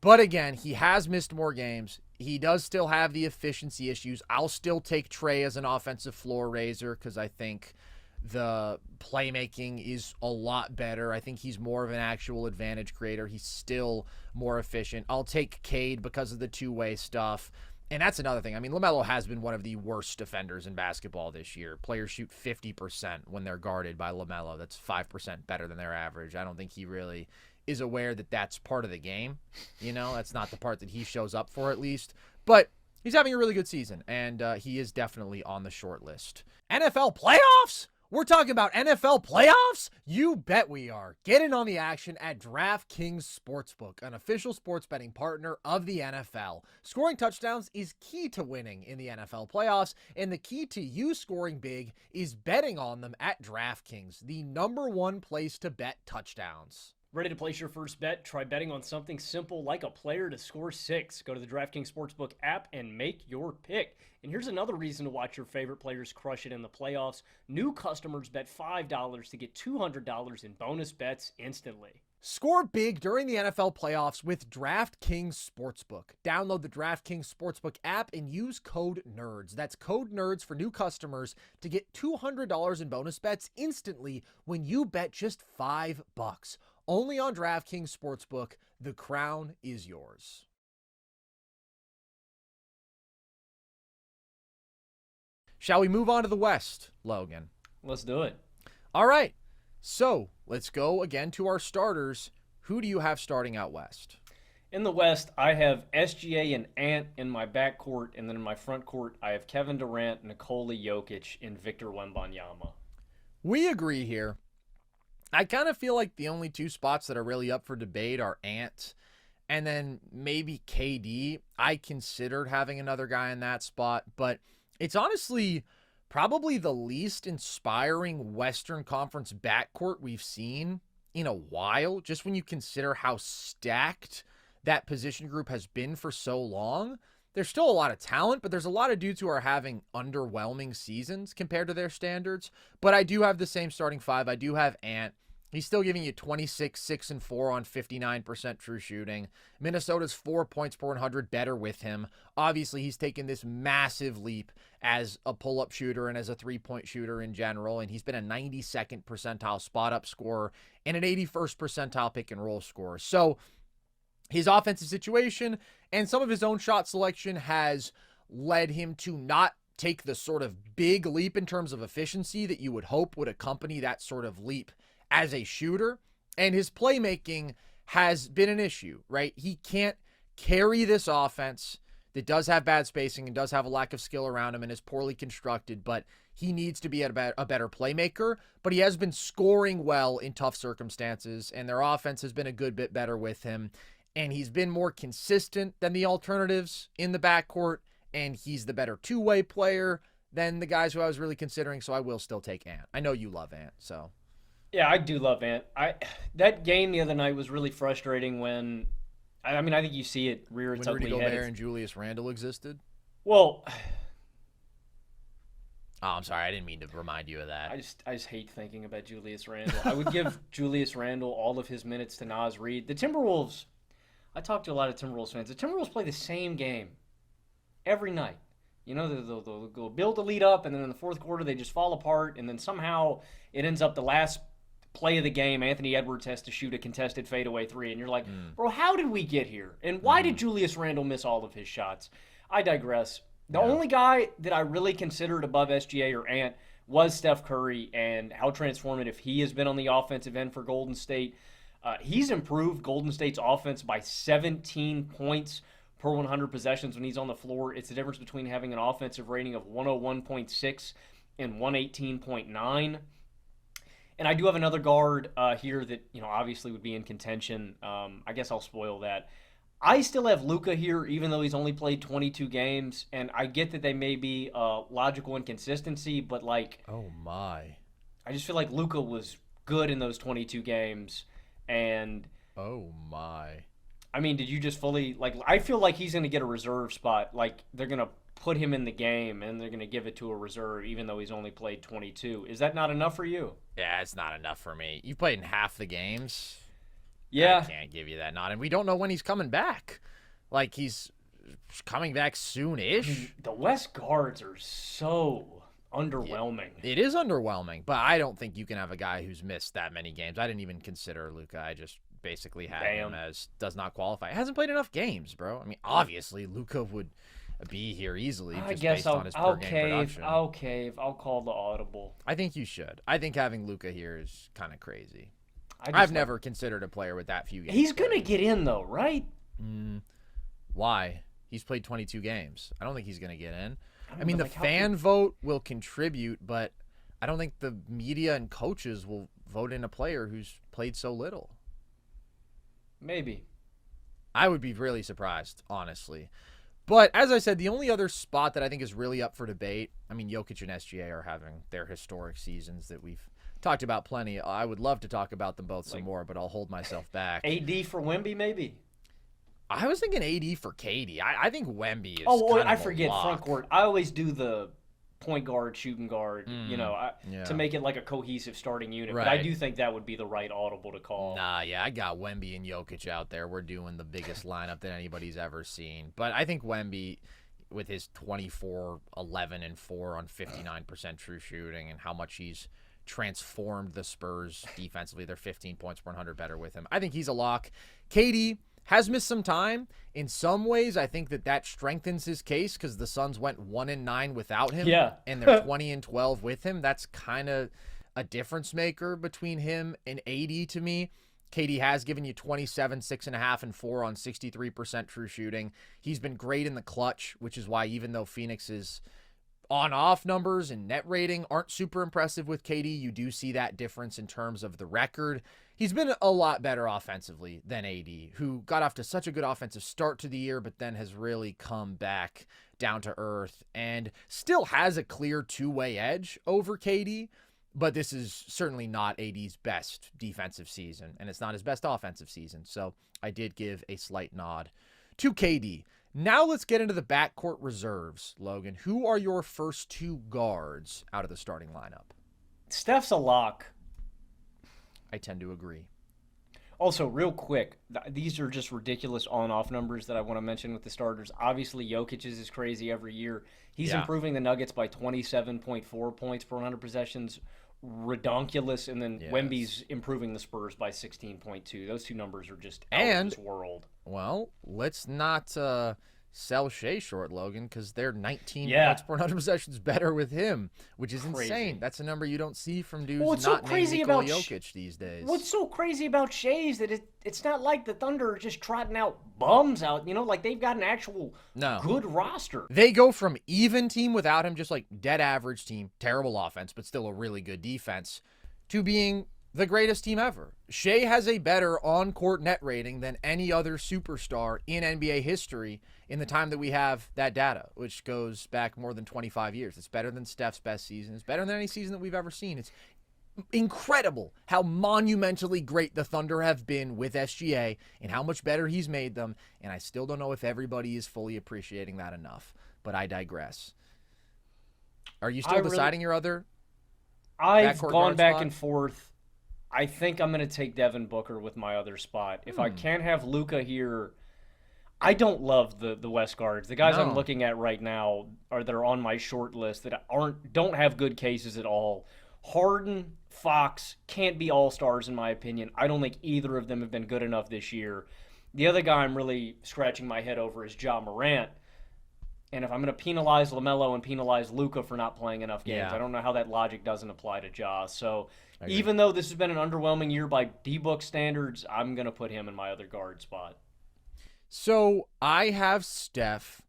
But again, he has missed more games. He does still have the efficiency issues. I'll still take Trae as an offensive floor raiser because I think the playmaking is a lot better. I think he's more of an actual advantage creator. He's still more efficient. I'll take Cade because of the two-way stuff. And that's another thing. I mean, LaMelo has been one of the worst defenders in basketball this year. Players shoot 50% when they're guarded by LaMelo. That's 5% better than their average. I don't think he really is aware that that's part of the game. You know, that's not the part that he shows up for, at least. But he's having a really good season, and he is definitely on the short list. NFL playoffs? We're talking about NFL playoffs? You bet we are. Get in on the action at DraftKings Sportsbook, an official sports betting partner of the NFL. Scoring touchdowns is key to winning in the NFL playoffs, and the key to you scoring big is betting on them at DraftKings, the #1 place to bet touchdowns. Ready to place your first bet? Try betting on something simple like a player to score 6. Go to the DraftKings Sportsbook app and make your pick. And here's another reason to watch your favorite players crush it in the playoffs. New customers bet $5 to get $200 in bonus bets instantly. Score big during the NFL playoffs with DraftKings Sportsbook. Download the DraftKings Sportsbook app and use code NERDS. That's code NERDS for new customers to get $200 in bonus bets instantly when you bet just $5. Only on DraftKings Sportsbook. The crown is yours. Shall we move on to the West, Logan? Let's do it. All right. So let's go again to our starters. Who do you have starting out West? In the West, I have SGA and Ant in my backcourt, and then in my front court, I have Kevin Durant, Nikola Jokic, and Victor Wembanyama. We agree here. I kind of feel like the only two spots that are really up for debate are Ant and then maybe KD. I considered having another guy in that spot, but it's honestly probably the least inspiring Western Conference backcourt we've seen in a while, just when you consider how stacked that position group has been for so long. There's still a lot of talent, but there's a lot of dudes who are having underwhelming seasons compared to their standards. But I do have the same starting five. I do have Ant. He's still giving you 26, 6, and 4 on 59% true shooting. Minnesota's 4 points per 100 better with him. Obviously, he's taken this massive leap as a pull-up shooter and as a three-point shooter in general, and he's been a 92nd percentile spot-up scorer and an 81st percentile pick-and-roll scorer. So his offensive situation and some of his own shot selection has led him to not take the sort of big leap in terms of efficiency that you would hope would accompany that sort of leap as a shooter, and his playmaking has been an issue, right? He can't carry this offense that does have bad spacing and does have a lack of skill around him and is poorly constructed, but he needs to be a better playmaker. But he has been scoring well in tough circumstances, and their offense has been a good bit better with him, and he's been more consistent than the alternatives in the backcourt, and he's the better two-way player than the guys who I was really considering, so I will still take Ant. I know you love Ant, so... Yeah, I do love Ant. That game the other night was really frustrating when, I mean, I think you see it rear its ugly head. When Rudy Gobert and Julius Randle existed? Well, oh, I'm sorry. I didn't mean to remind you of that. I just hate thinking about Julius Randle. I would give Julius Randle all of his minutes to Naz Reid. The Timberwolves, I talk to a lot of Timberwolves fans. The Timberwolves play the same game every night. You know, they'll build the lead up, and then in the fourth quarter they just fall apart, and then somehow it ends up the last play of the game, Anthony Edwards has to shoot a contested fadeaway three, and you're like, bro, how did we get here? And why did Julius Randle miss all of his shots? I digress. The only guy that I really considered above SGA or Ant was Steph Curry, and how transformative he has been on the offensive end for Golden State. He's improved Golden State's offense by 17 points per 100 possessions when he's on the floor. It's the difference between having an offensive rating of 101.6 and 118.9. And I do have another guard here that, you know, obviously would be in contention. I guess I'll spoil that. I still have Luka here, even though he's only played 22 games, and I get that they may be logical inconsistency, but like, Oh my. I just feel like Luka was good in those 22 games, and Oh my. I mean, did you just fully like? I feel like he's going to get a reserve spot. Like they're going to put him in the game, and they're going to give it to a reserve, even though he's only played 22. Is that not enough for you? Yeah, it's not enough for me. You've played in half the games. Yeah, I can't give you that nod. And we don't know when he's coming back. Like, he's coming back soon-ish. the West guards are so underwhelming. It is underwhelming, but I don't think you can have a guy who's missed that many games. I didn't even consider Luka. I just basically had him as does not qualify. Hasn't played enough games, bro. I mean, obviously, Luka would be here easily just based on his per-game production. I'll cave. I'll call the audible. I think you should. I think having Luka here is kind of crazy. I've never considered a player with that few games. He's going to get in, though, right? Why? He's played 22 games. I don't think he's going to get in. I mean, the fan vote will contribute, but I don't think the media and coaches will vote in a player who's played so little. Maybe. I would be really surprised, honestly. But as I said, the only other spot that I think is really up for debate, I mean, Jokic and SGA are having their historic seasons that we've talked about plenty. I would love to talk about them both some more, but I'll hold myself back. AD for Wemby, maybe? I was thinking AD for Cade. I think Wemby is I forget front court. I always do the point guard, shooting guard, to make it like a cohesive starting unit. Right. But I do think that would be the right audible to call. Nah, yeah, I got Wemby and Jokic out there. We're doing the biggest lineup that anybody's ever seen. But I think Wemby, with his 24, 11, and 4 on 59% true shooting and how much he's transformed the Spurs defensively, they're 15 points per 100 better with him. I think he's a lock. KD has missed some time. In some ways, I think that strengthens his case because the Suns went 1-9 without him. Yeah. And they're 20-12 with him. That's kind of a difference maker between him and AD to me. KD has given you 27, 6.5, and 4 on 63% true shooting. He's been great in the clutch, which is why even though Phoenix's on-off numbers and net rating aren't super impressive with KD, you do see that difference in terms of the record. He's been a lot better offensively than AD, who got off to such a good offensive start to the year, but then has really come back down to earth and still has a clear two-way edge over KD, but this is certainly not AD's best defensive season, and it's not his best offensive season, so I did give a slight nod to KD. Now let's get into the backcourt reserves, Logan. Who are your first two guards out of the starting lineup? Steph's a lock. I tend to agree. Also, real quick, these are just ridiculous on-off numbers that I want to mention with the starters. Obviously, Jokic's is crazy every year. He's improving the Nuggets by 27.4 points per 100 possessions. Redonkulous. And then Wemby's improving the Spurs by 16.2. Those two numbers are just out of this world. Well, let's not sell Shea short, Logan, because they're 19 points per 100 possessions better with him, which is insane. That's a number you don't see from dudes not named Nikola Jokic these days. What's so crazy about Shea is that it's not like the Thunder are just trotting out bums out, like they've got an actual good roster. They go from even team without him, just like dead average team, terrible offense, but still a really good defense, to being the greatest team ever. Shea has a better on-court net rating than any other superstar in NBA history in the time that we have that data, which goes back more than 25 years. It's better than Steph's best season. It's better than any season that we've ever seen. It's incredible how monumentally great the Thunder have been with SGA and how much better he's made them, and I still don't know if everybody is fully appreciating that enough, but I digress. Are you still deciding your other? I've gone back and forth. I think I'm going to take Devin Booker with my other spot. If I can't have Luka here, I don't love the West guards. The guys I'm looking at right now that are on my short list that don't have good cases at all. Harden, Fox can't be all-stars in my opinion. I don't think either of them have been good enough this year. The other guy I'm really scratching my head over is Ja Morant. And if I'm going to penalize LaMelo and penalize Luka for not playing enough games, I don't know how that logic doesn't apply to Ja. So even though this has been an underwhelming year by D-Book standards, I'm going to put him in my other guard spot. So I have Steph.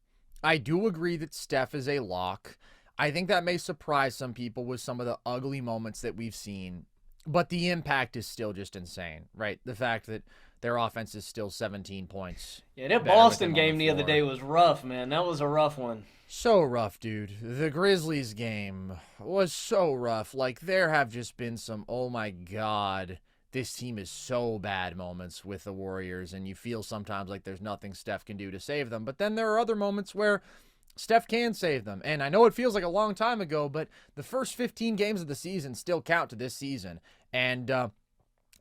I do agree that Steph is a lock. I think that may surprise some people with some of the ugly moments that we've seen But the impact is still just insane, right? The fact that their offense is still 17 points. Yeah, that better with Boston him on game the other floor. day was rough, man. That was a rough one. So rough, dude. The Grizzlies game was so rough. Like, there have just been some, oh my God, this team is so bad moments with the Warriors, and you feel sometimes like there's nothing Steph can do to save them. But then there are other moments where Steph can save them. And I know it feels like a long time ago, but the first 15 games of the season still count to this season. And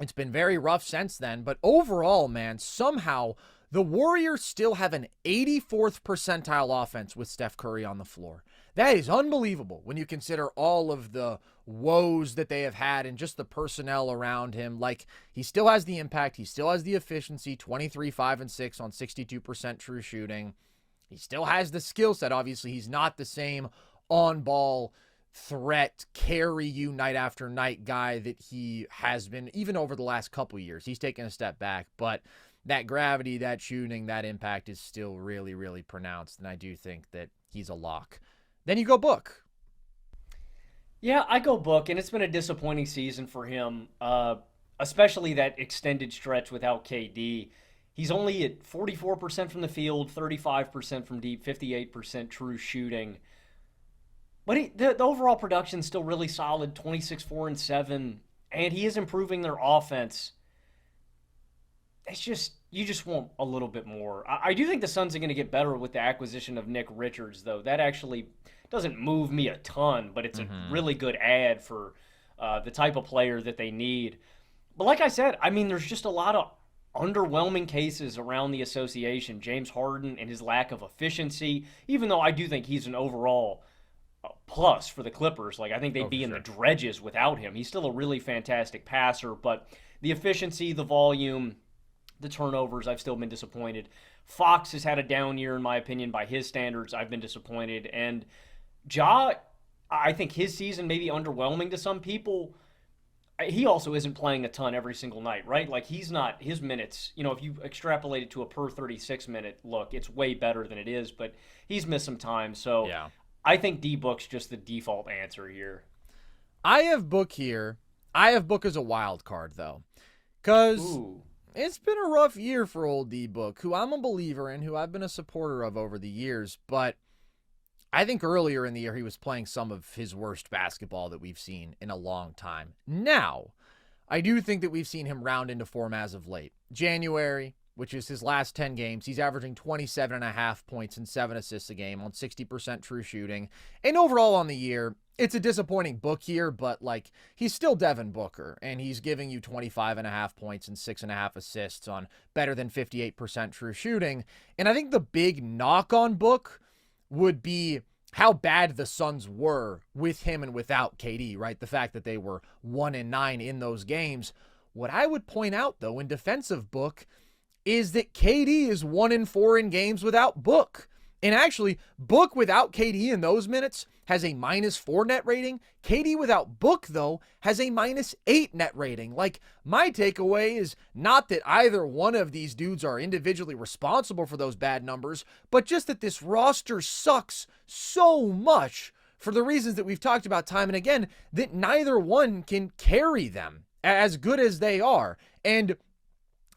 it's been very rough since then. But overall, man, somehow the Warriors still have an 84th percentile offense with Steph Curry on the floor. That is unbelievable when you consider all of the woes that they have had and just the personnel around him. Like, he still has the impact. He still has the efficiency, 23, 5, and 6 on 62% true shooting. He still has the skill set. Obviously, he's not the same on-ball threat, carry you night after night guy that he has been even over the last couple years. He's taken a step back, but that gravity, that shooting, that impact is still really, really pronounced, and I do think that he's a lock. Then you go Book. Yeah, I go Book, and it's been a disappointing season for him, especially that extended stretch without KD. He's only at 44% from the field, 35% from deep, 58% true shooting. But the overall production's still really solid, 26, 4, and 7, and he is improving their offense. It's just, you just want a little bit more. I do think the Suns are going to get better with the acquisition of Nick Richards, though. That actually doesn't move me a ton, but it's a really good add for the type of player that they need. But like I said, I mean, there's just a lot of underwhelming cases around the association. James Harden and his lack of efficiency, even though I do think he's an overall plus for the Clippers. Like, I think they'd be in the dredges without him. He's still a really fantastic passer, but the efficiency, the volume, the turnovers, I've still been disappointed. Fox has had a down year, in my opinion, by his standards. I've been disappointed. And Ja, I think his season may be underwhelming to some people. He also isn't playing a ton every single night, right? Like, he's not, his minutes, you know, if you extrapolate it to a per 36 minute look, it's way better than it is, but he's missed some time. So yeah. I think D-Book's just the default answer here. I have Book here. I have Book as a wild card, though, because it's been a rough year for old D-Book, who I'm a believer in, who I've been a supporter of over the years, but I think earlier in the year he was playing some of his worst basketball that we've seen in a long time. Now, I do think that we've seen him round into form as of late. January, which is his last 10 games, he's averaging 27.5 points and 7 assists a game on 60% true shooting. And overall on the year, it's a disappointing Book year, but like, he's still Devin Booker, and he's giving you 25.5 points and 6.5 assists on better than 58% true shooting. And I think the big knock on Book would be how bad the Suns were with him and without KD, right? The fact that they were 1-9 in those games. What I would point out, though, in defense of Book is that KD is 1-4 in games without Book. And actually, Book without KD in those minutes has a -4 net rating. KD without Book, though, has a -8 net rating. Like, my takeaway is not that either one of these dudes are individually responsible for those bad numbers, but just that this roster sucks so much for the reasons that we've talked about time and again, that neither one can carry them as good as they are. And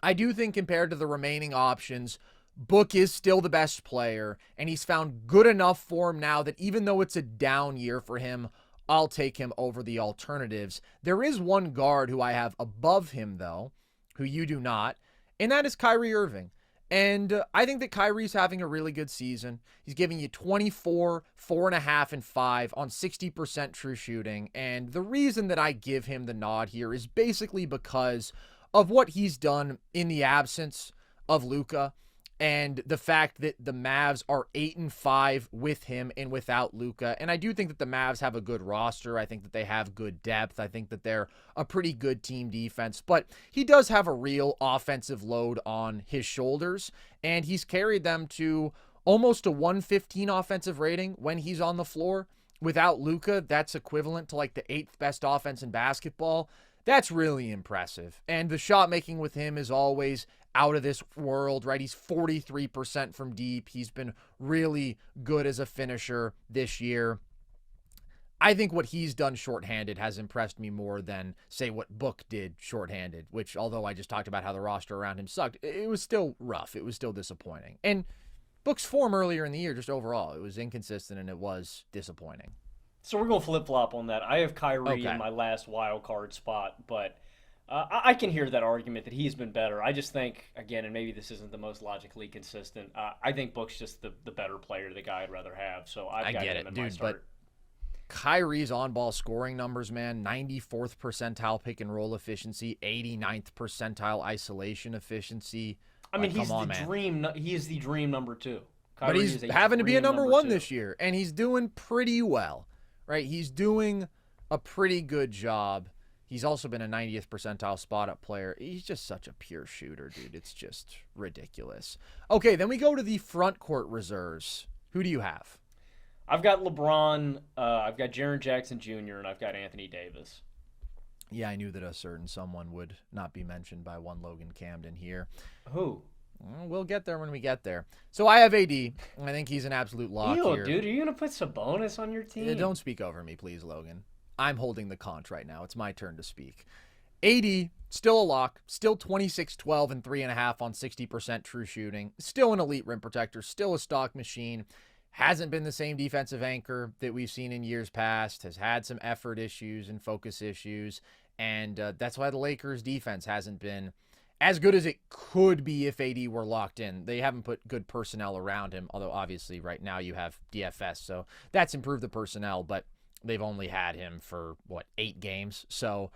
I do think compared to the remaining options, Book is still the best player, and he's found good enough form now that even though it's a down year for him, I'll take him over the alternatives. There is one guard who I have above him, though, who you do not, and that is Kyrie Irving. And I think that Kyrie's having a really good season. He's giving you 24, 4.5, and 5 on 60% true shooting. And the reason that I give him the nod here is basically because of what he's done in the absence of Luka, and the fact that the Mavs are 8-5 with him and without Luka. And I do think that the Mavs have a good roster. I think that they have good depth. I think that they're a pretty good team defense. But he does have a real offensive load on his shoulders, and he's carried them to almost a 115 offensive rating when he's on the floor. Without Luka, that's equivalent to like the 8th best offense in basketball. That's really impressive. And the shot making with him is always out of this world, right? He's 43% from deep. He's been really good as a finisher this year. I think what he's done shorthanded has impressed me more than, say, what Book did shorthanded, which, although I just talked about how the roster around him sucked, it was still rough. It was still disappointing. And Book's form earlier in the year, just overall, it was inconsistent and it was disappointing. So we're going to flip-flop on that. I have Kyrie in my last wild card spot, but I can hear that argument that he's been better. I just think, again, and maybe this isn't the most logically consistent, I think Book's just the better player, the guy I'd rather have. So I've got him in my start. But Kyrie's on-ball scoring numbers, man, 94th percentile pick-and-roll efficiency, 89th percentile isolation efficiency. I mean, he's the dream number 2. But he's having to be a number 1 this year, and he's doing pretty well, right? He's doing a pretty good job. He's also been a 90th percentile spot-up player. He's just such a pure shooter, dude. It's just ridiculous. Okay, then we go to the front court reserves. Who do you have? I've got LeBron, I've got Jaren Jackson Jr., and I've got Anthony Davis. Yeah, I knew that a certain someone would not be mentioned by one Logan Camden here. Who? We'll get there when we get there. So I have AD. I think he's an absolute lock here. Dude, are you going to put Sabonis on your team? Don't speak over me, please, Logan. I'm holding the conch right now. It's my turn to speak. AD, still a lock, still 26, 12, and 3.5 on 60% true shooting. Still an elite rim protector, still a stock machine. Hasn't been the same defensive anchor that we've seen in years past, has had some effort issues and focus issues, and that's why the Lakers' defense hasn't been as good as it could be if AD were locked in. They haven't put good personnel around him, although obviously right now you have DFS, so that's improved the personnel, but they've only had him for, 8 games? So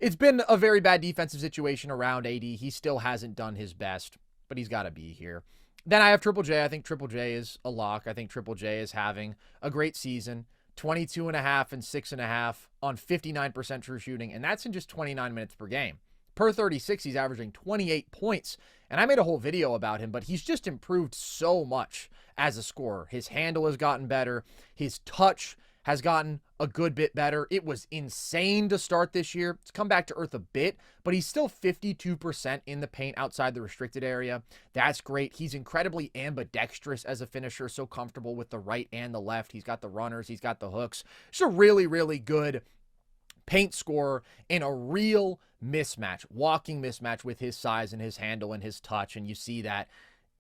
it's been a very bad defensive situation around AD. He still hasn't done his best, but he's got to be here. Then I have Triple J. I think Triple J is a lock. I think Triple J is having a great season. 22.5 and 6.5 on 59% true shooting, and that's in just 29 minutes per game. Per 36, he's averaging 28 points. And I made a whole video about him, but he's just improved so much as a scorer. His handle has gotten better. His touch has gotten a good bit better. It was insane to start this year. It's come back to earth a bit, but he's still 52% in the paint outside the restricted area. That's great. He's incredibly ambidextrous as a finisher, so comfortable with the right and the left. He's got the runners. He's got the hooks. Just a really, really good paint scorer in a real walking mismatch with his size and his handle and his touch, and you see that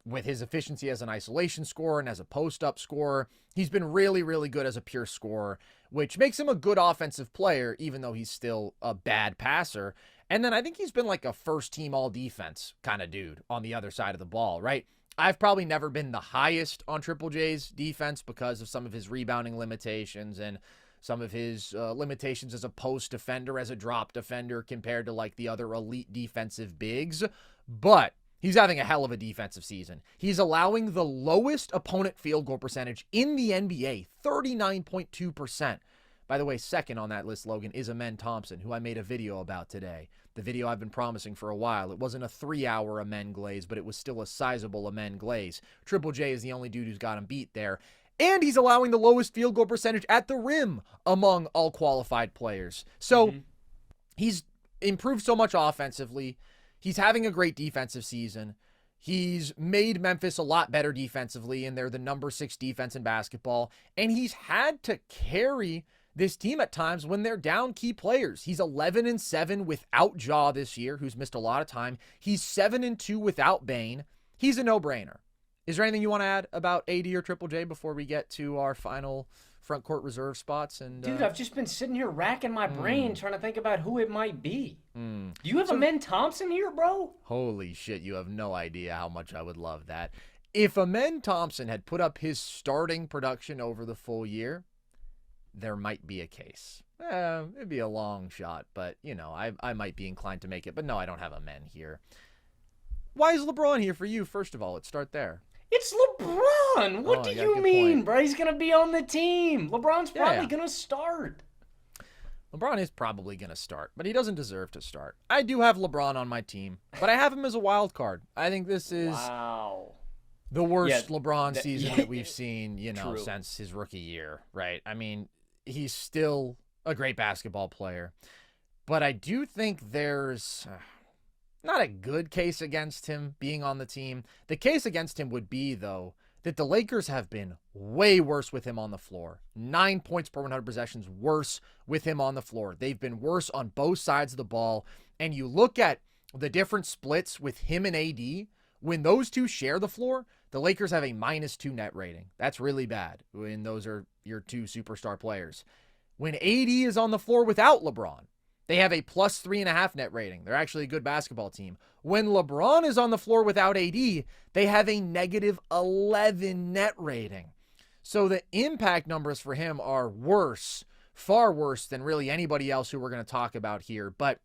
with his efficiency as an isolation scorer and as a post-up scorer. He's been really, really good as a pure scorer, which makes him a good offensive player, even though he's still a bad passer. And then I think he's been like a first-team all-defense kind of dude on the other side of the ball, right? I've probably never been the highest on Triple J's defense because of some of his rebounding limitations and some of his limitations as a post defender, as a drop defender compared to like the other elite defensive bigs. But he's having a hell of a defensive season. He's allowing the lowest opponent field goal percentage in the NBA, 39.2%. By the way, second on that list, Logan, is Amen Thompson, who I made a video about today. The video I've been promising for a while. It wasn't a 3-hour Amen glaze, but it was still a sizable Amen glaze. Triple J is the only dude who's got him beat there. And he's allowing the lowest field goal percentage at the rim among all qualified players. So he's improved so much offensively. He's having a great defensive season. He's made Memphis a lot better defensively, and they're the number 6 defense in basketball. And he's had to carry this team at times when they're down key players. He's 11-7 without Ja this year, who's missed a lot of time. He's 7-2 without Bane. He's a no-brainer. Is there anything you want to add about AD or Triple J before we get to our final front court reserve spots? And dude, I've just been sitting here racking my brain trying to think about who it might be. Do you have Amen Thompson here, bro? Holy shit, you have no idea how much I would love that. If Amen Thompson had put up his starting production over the full year, there might be a case. It'd be a long shot, but, you know, I might be inclined to make it. But no, I don't have Amen here. Why is LeBron here for you, first of all? Let's start there. It's LeBron. What do you mean, bro? He's going to be on the team. LeBron's probably going to start. LeBron is probably going to start, but he doesn't deserve to start. I do have LeBron on my team, but I have him as a wild card. I think this is the worst LeBron season that we've seen, since his rookie year, right? I mean, he's still a great basketball player, but I do think there's not a good case against him being on the team. The case against him would be, though, that the Lakers have been way worse with him on the floor. 9 points per 100 possessions worse with him on the floor. They've been worse on both sides of the ball. And you look at the different splits with him and AD, when those two share the floor, the Lakers have a -2 net rating. That's really bad when those are your two superstar players. When AD is on the floor without LeBron, they have a +3.5 net rating. They're actually a good basketball team. When LeBron is on the floor without AD, they have a -11 net rating. So the impact numbers for him are worse, far worse than really anybody else who we're going to talk about here. But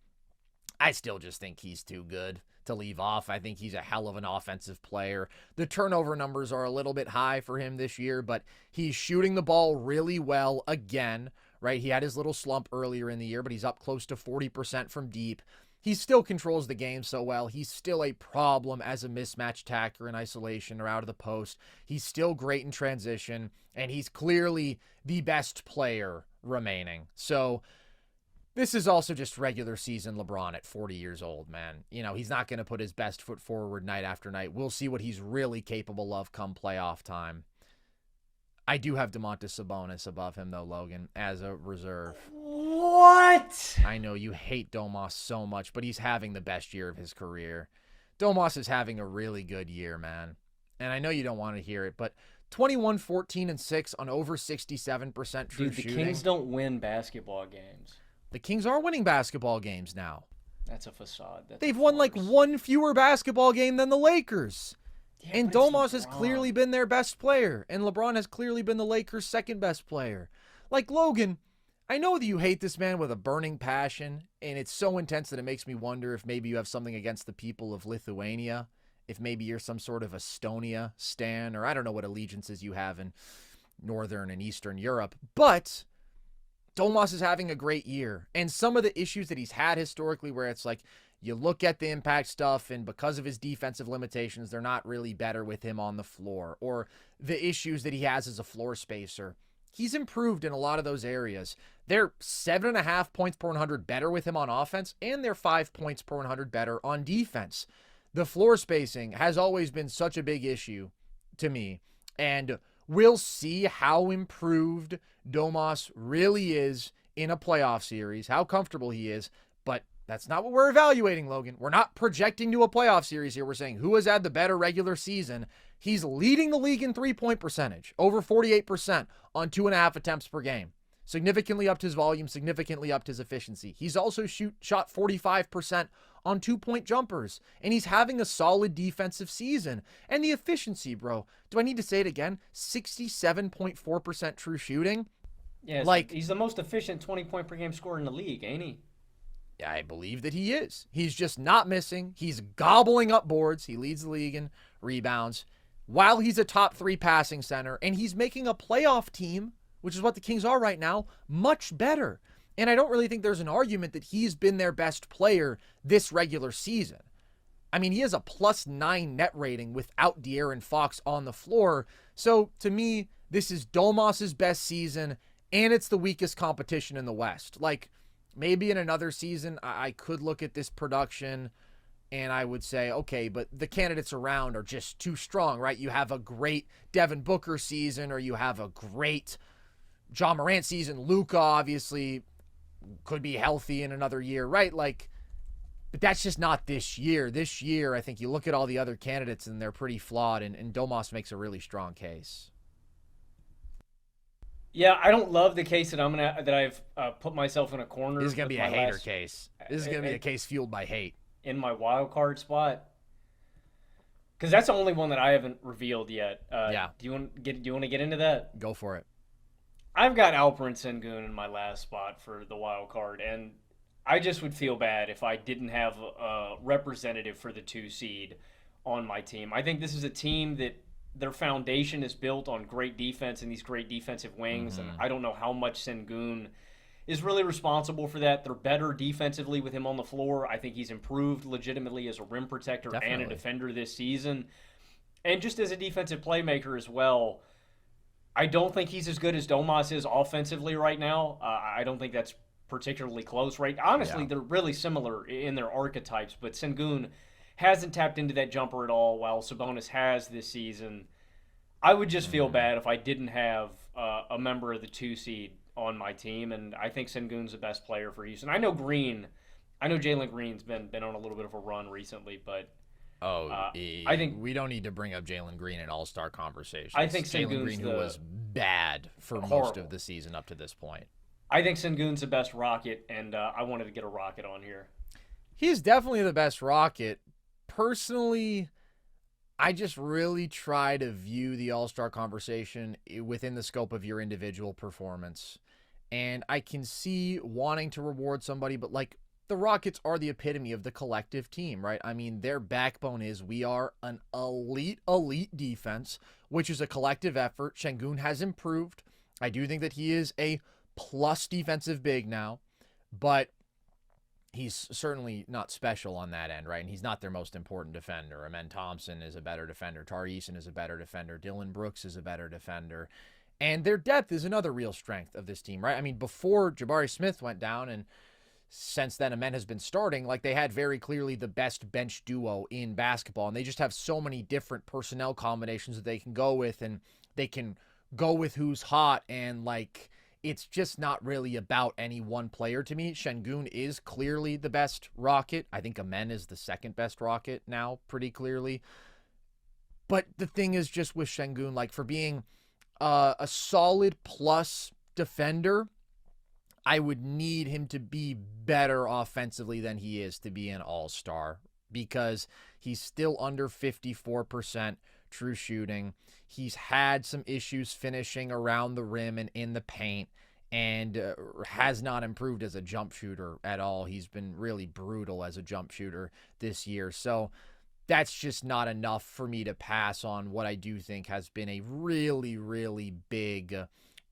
I still just think he's too good to leave off. I think he's a hell of an offensive player. The turnover numbers are a little bit high for him this year, but he's shooting the ball really well again, right? He had his little slump earlier in the year, but he's up close to 40% from deep. He still controls the game so well. He's still a problem as a mismatch attacker in isolation or out of the post. He's still great in transition, and he's clearly the best player remaining. So this is also just regular season LeBron at 40 years old, man. You know, he's not going to put his best foot forward night after night. We'll see what he's really capable of come playoff time. I do have Domantas Sabonis above him, though, Logan, as a reserve. What? I know you hate Domas so much, but he's having the best year of his career. Domas is having a really good year, man. And I know you don't want to hear it, but 21, 14, and 6 on over 67% true shooting. Dude, the Kings don't win basketball games. The Kings are winning basketball games now. That's a facade. They've won like one fewer basketball game than the Lakers. Yeah, and Domas has clearly been their best player. And LeBron has clearly been the Lakers' second best player. Like, Logan, I know that you hate this man with a burning passion. And it's so intense that it makes me wonder if maybe you have something against the people of Lithuania. If maybe you're some sort of Estonia stan. Or I don't know what allegiances you have in Northern and Eastern Europe. But Domas is having a great year. And some of the issues that he's had historically where it's like, you look at the impact stuff and because of his defensive limitations, they're not really better with him on the floor. Or the issues that he has as a floor spacer. He's improved in a lot of those areas. They're 7.5 points per 100 better with him on offense, and they're 5 points per 100 better on defense. The floor spacing has always been such a big issue to me. And we'll see how improved Domas really is in a playoff series, how comfortable he is, but that's not what we're evaluating, Logan. We're not projecting to a playoff series here. We're saying who has had the better regular season. He's leading the league in three-point percentage, over 48% on 2.5 attempts per game. Significantly upped his volume, significantly upped his efficiency. He's also shot 45% on 2-point jumpers, and he's having a solid defensive season. And the efficiency, bro, do I need to say it again? 67.4% true shooting. Yeah, like he's the most efficient 20-point per game scorer in the league, ain't he? I believe that he is. He's just not missing. He's gobbling up boards. He leads the league in rebounds while he's a top 3 passing center, and he's making a playoff team, which is what the Kings are right now, much better. And I don't really think there's an argument that he's been their best player this regular season. I mean, he has a +9 net rating without De'Aaron Fox on the floor. So to me, this is Domas's best season, and it's the weakest competition in the West. Like, maybe in another season, I could look at this production and I would say, okay, but the candidates around are just too strong, right? You have a great Devin Booker season, or you have a great Ja Morant season. Luka obviously could be healthy in another year, right? Like, but that's just not this year. This year, I think you look at all the other candidates and they're pretty flawed, and Domas makes a really strong case. Yeah, I don't love the case that I've put myself in a corner. This is gonna be a hater case. This is gonna be a case fueled by hate in my wild card spot, because that's the only one that I haven't revealed yet. Yeah. Do you want to get into that? Go for it. I've got Alperen Sengun in my last spot for the wild card, and I just would feel bad if I didn't have a representative for the 2 seed on my team. I think this is a team that their foundation is built on great defense and these great defensive wings, and I don't know how much Sengun is really responsible for that. They're better defensively with him on the floor. I think he's improved legitimately as a rim protector and a defender this season. And just as a defensive playmaker as well, I don't think he's as good as Domas is offensively right now. I don't think that's particularly close, right? Honestly, they're really similar in their archetypes, but Sengun hasn't tapped into that jumper at all, while Sabonis has this season. I would just feel bad if I didn't have a member of the 2 seed on my team, and I think Sengun's the best player for Houston. I know Jalen Green's been on a little bit of a run recently, but I think we don't need to bring up Jalen Green in All-Star conversations. I think Jalen Green, who was bad for most of the season up to this point. I think Sengun's the best Rocket, and I wanted to get a Rocket on here. He's definitely the best Rocket. Personally, I just really try to view the All-Star conversation within the scope of your individual performance. And I can see wanting to reward somebody, but like the Rockets are the epitome of the collective team, right? I mean, their backbone is we are an elite defense, which is a collective effort. Sengun has improved. I do think that he is a plus defensive big now, but he's certainly not special on that end, right? And he's not their most important defender. Amen Thompson is a better defender. Tari Eason is a better defender. Dylan Brooks is a better defender. And their depth is another real strength of this team, right? I mean, before Jabari Smith went down, and since then Amen has been starting, like they had very clearly the best bench duo in basketball. And they just have so many different personnel combinations that they can go with, and they can go with who's hot, and like it's just not really about any one player to me. Sengun is clearly the best Rocket. I think Amen is the second best Rocket now, pretty clearly. But the thing is just with Sengun, like for being a solid plus defender, I would need him to be better offensively than he is to be an all-star, because he's still under 54% true shooting. He's had some issues finishing around the rim and in the paint, and has not improved as a jump shooter at all. He's been really brutal as a jump shooter this year. So that's just not enough for me to pass on what I do think has been a really, really big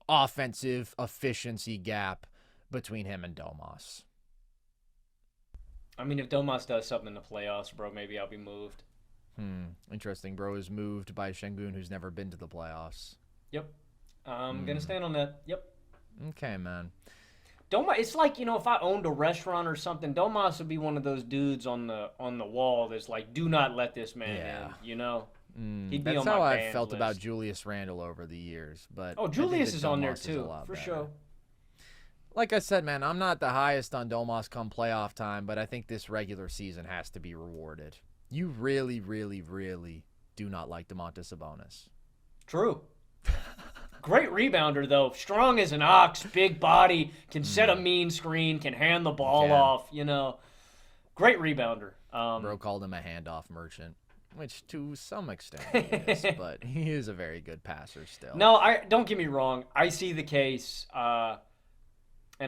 offensive efficiency gap between him and Domas. I mean, if Domas does something in the playoffs, bro, maybe I'll be moved. Interesting. Bro is moved by Sengun, who's never been to the playoffs. Yep. I'm going to stand on that. Yep. Okay, man. Domas, it's like, if I owned a restaurant or something, Domas would be one of those dudes on the wall that's like, do not let this man in, He'd be that's on how my I've banned felt list. about Julius Randle over the years. But Julius is on there Domas too, for sure. Like I said, man, I'm not the highest on Domas come playoff time, but I think this regular season has to be rewarded. You really, really, really do not like Domantas Sabonis. True. Great rebounder, though. Strong as an ox, big body, can set a mean screen, can hand the ball off, Great rebounder. Bro called him a handoff merchant, which to some extent he is, but he is a very good passer still. No, don't get me wrong. I see the case, and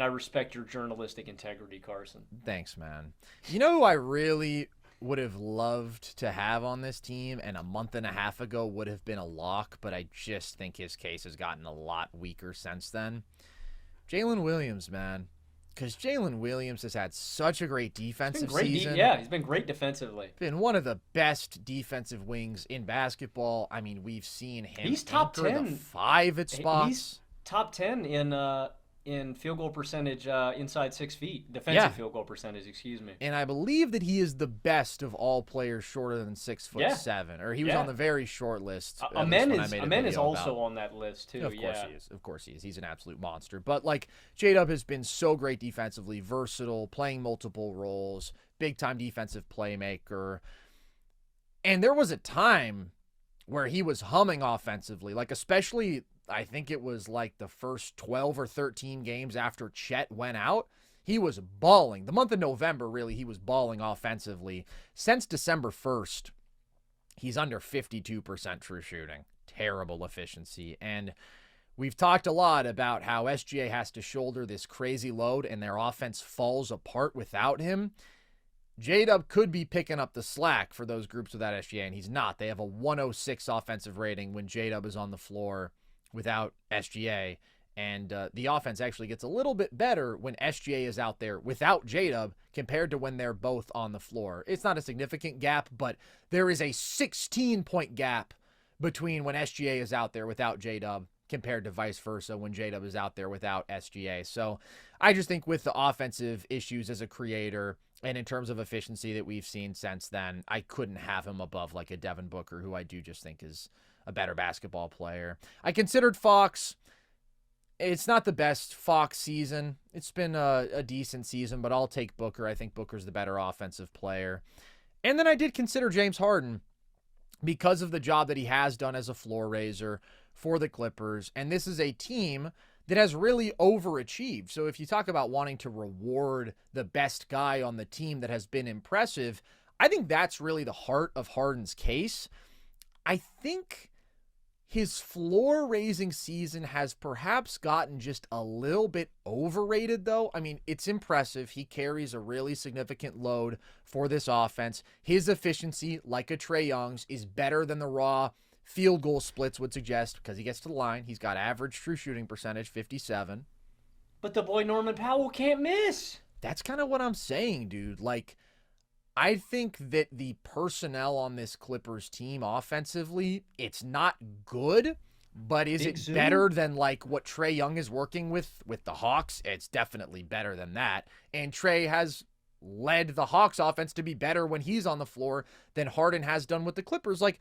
I respect your journalistic integrity, Carson. Thanks, man. You know who I really would have loved to have on this team, and a month and a half ago would have been a lock, but I just think his case has gotten a lot weaker since then? Jalen Williams, man. Because Jalen Williams has had such a great defensive season. He's been great defensively. Been one of the best defensive wings in basketball. I mean, we've seen him. He's top 10. The 5 at spots. He's top 10 in field goal percentage inside 6 feet. Defensive field goal percentage, excuse me. And I believe that he is the best of all players shorter than 6'7", or he was on the very short list. Amen is also on that list too. Of course he is. Of course he is. He's an absolute monster. But like J-Dub has been so great defensively, versatile, playing multiple roles, big time defensive playmaker. And there was a time where he was humming offensively, like especially I think it was like the first 12 or 13 games after Chet went out. He was balling. The month of November, really, he was balling offensively. Since December 1st, he's under 52% true shooting. Terrible efficiency. And we've talked a lot about how SGA has to shoulder this crazy load and their offense falls apart without him. J-Dub could be picking up the slack for those groups without SGA, and he's not. They have a 106 offensive rating when J-Dub is on the floor without SGA, and the offense actually gets a little bit better when SGA is out there without J-Dub compared to when they're both on the floor. It's not a significant gap, but there is a 16-point gap between when SGA is out there without J-Dub compared to vice versa when J-Dub is out there without SGA. So I just think with the offensive issues as a creator and in terms of efficiency that we've seen since then, I couldn't have him above like a Devin Booker, who I do just think is a better basketball player. I considered Fox. It's not the best Fox season. It's been a decent season, but I'll take Booker. I think Booker's the better offensive player. And then I did consider James Harden because of the job that he has done as a floor raiser for the Clippers. And this is a team that has really overachieved. So if you talk about wanting to reward the best guy on the team that has been impressive, I think that's really the heart of Harden's case. I think his floor-raising season has perhaps gotten just a little bit overrated, though. I mean, it's impressive. He carries a really significant load for this offense. His efficiency, like a Trae Young's, is better than the raw field goal splits would suggest because he gets to the line. He's got average true shooting percentage, 57. But the boy Norman Powell can't miss. That's kind of what I'm saying, dude. Like, I think that the personnel on this Clippers team offensively, it's not good, but is it better than like what Trae Young is working with the Hawks? It's definitely better than that. And Trae has led the Hawks offense to be better when he's on the floor than Harden has done with the Clippers. Like,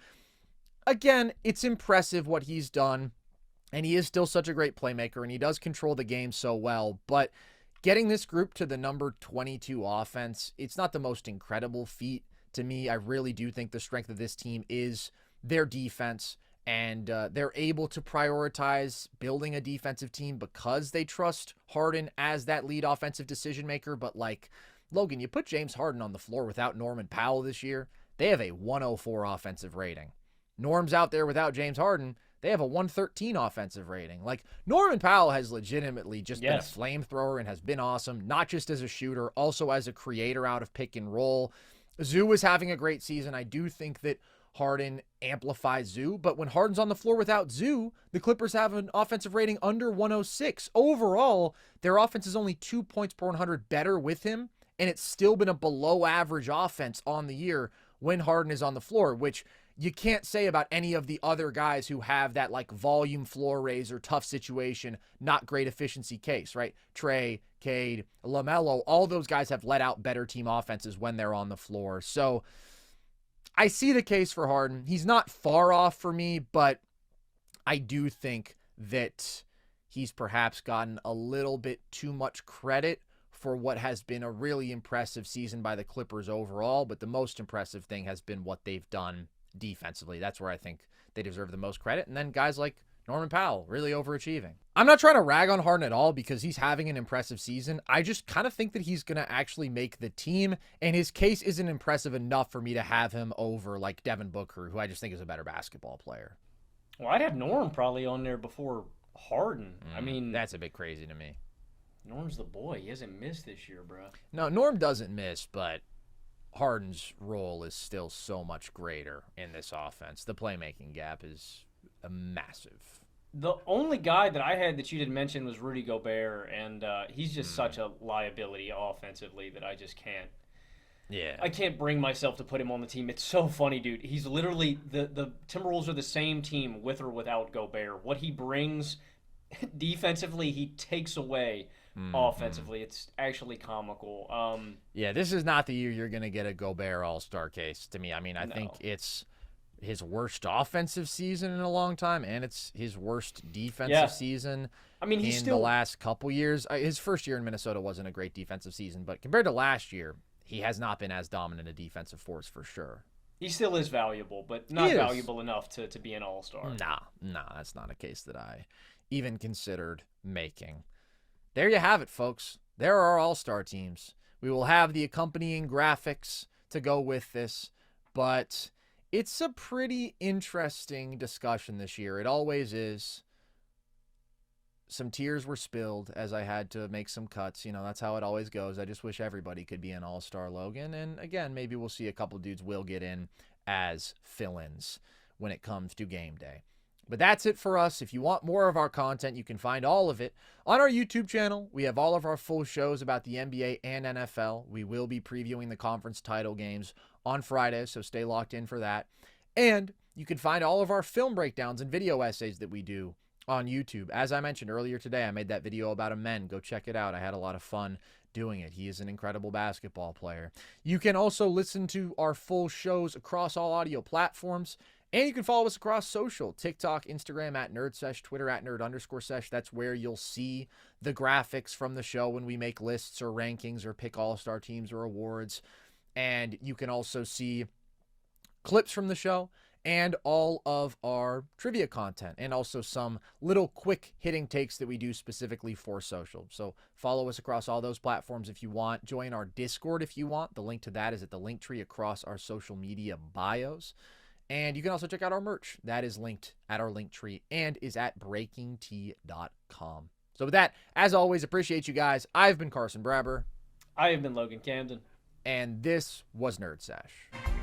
again, it's impressive what he's done, and he is still such a great playmaker, and he does control the game so well, but getting this group to the number 22 offense, it's not the most incredible feat to me. I really do think the strength of this team is their defense, and they're able to prioritize building a defensive team because they trust Harden as that lead offensive decision maker. But like, Logan, you put James Harden on the floor without Norman Powell this year, they have a 104 offensive rating. Norm's out there without James Harden, they have a 113 offensive rating. Like, Norman Powell has legitimately just been a flamethrower and has been awesome, not just as a shooter, also as a creator out of pick and roll. Zoo is having a great season. I do think that Harden amplifies Zoo, but when Harden's on the floor without Zoo, the Clippers have an offensive rating under 106. Overall, their offense is only 2 points per 100 better with him, and it's still been a below average offense on the year when Harden is on the floor, which you can't say about any of the other guys who have that like volume floor raiser, tough situation, not great efficiency case, right? Trae, Cade, LaMelo, all those guys have let out better team offenses when they're on the floor. So I see the case for Harden. He's not far off for me, but I do think that he's perhaps gotten a little bit too much credit for what has been a really impressive season by the Clippers overall. But the most impressive thing has been what they've done defensively. That's where I think they deserve the most credit. And then guys like Norman Powell really overachieving. I'm not trying to rag on Harden at all because he's having an impressive season. I just kind of think that he's going to actually make the team, and his case isn't impressive enough for me to have him over like Devin Booker, who I just think is a better basketball player. Well, I'd have Norm probably on there before Harden. I mean, that's a bit crazy to me. Norm's the boy. He hasn't missed this year, bro. No, Norm doesn't miss, but Harden's role is still so much greater in this offense. The playmaking gap is massive. The only guy that I had that you didn't mention was Rudy Gobert, and he's just such a liability offensively that I just can't. Yeah. I can't bring myself to put him on the team. It's so funny, dude. He's literally the Timberwolves are the same team with or without Gobert. What he brings defensively, he takes away offensively. It's actually comical. Yeah, this is not the year you're going to get a Gobert all-star case to me. I mean, I think it's his worst offensive season in a long time, and it's his worst defensive season in the last couple years. His first year in Minnesota wasn't a great defensive season, but compared to last year, he has not been as dominant a defensive force for sure. He still is valuable, but not valuable enough to be an all-star. Nah, that's not a case that I even considered making. There you have it, folks. There are our all-star teams. We will have the accompanying graphics to go with this, but it's a pretty interesting discussion this year. It always is. Some tears were spilled as I had to make some cuts. You know, that's how it always goes. I just wish everybody could be an all-star, Logan. And again, maybe we'll see a couple dudes will get in as fill-ins when it comes to game day. But that's it for us. If you want more of our content, you can find all of it on our YouTube channel. We have all of our full shows about the NBA and NFL. We will be previewing the conference title games on Friday, so stay locked in for that. And you can find all of our film breakdowns and video essays that we do on YouTube. As I mentioned earlier today, I made that video about Amen. Go check it out. I had a lot of fun doing it. He is an incredible basketball player. You can also listen to our full shows across all audio platforms. And you can follow us across social, TikTok, Instagram at NerdSesh, Twitter at Nerd_Sesh. That's where you'll see the graphics from the show when we make lists or rankings or pick all-star teams or awards. And you can also see clips from the show and all of our trivia content, and also some little quick hitting takes that we do specifically for social. So follow us across all those platforms if you want. Join our Discord if you want. The link to that is at the link tree across our social media bios. And you can also check out our merch. That is linked at our link tree and is at breakingt.com. So with that, as always, appreciate you guys. I've been Carson Brabber. I have been Logan Camden. And this was Nerd Sesh.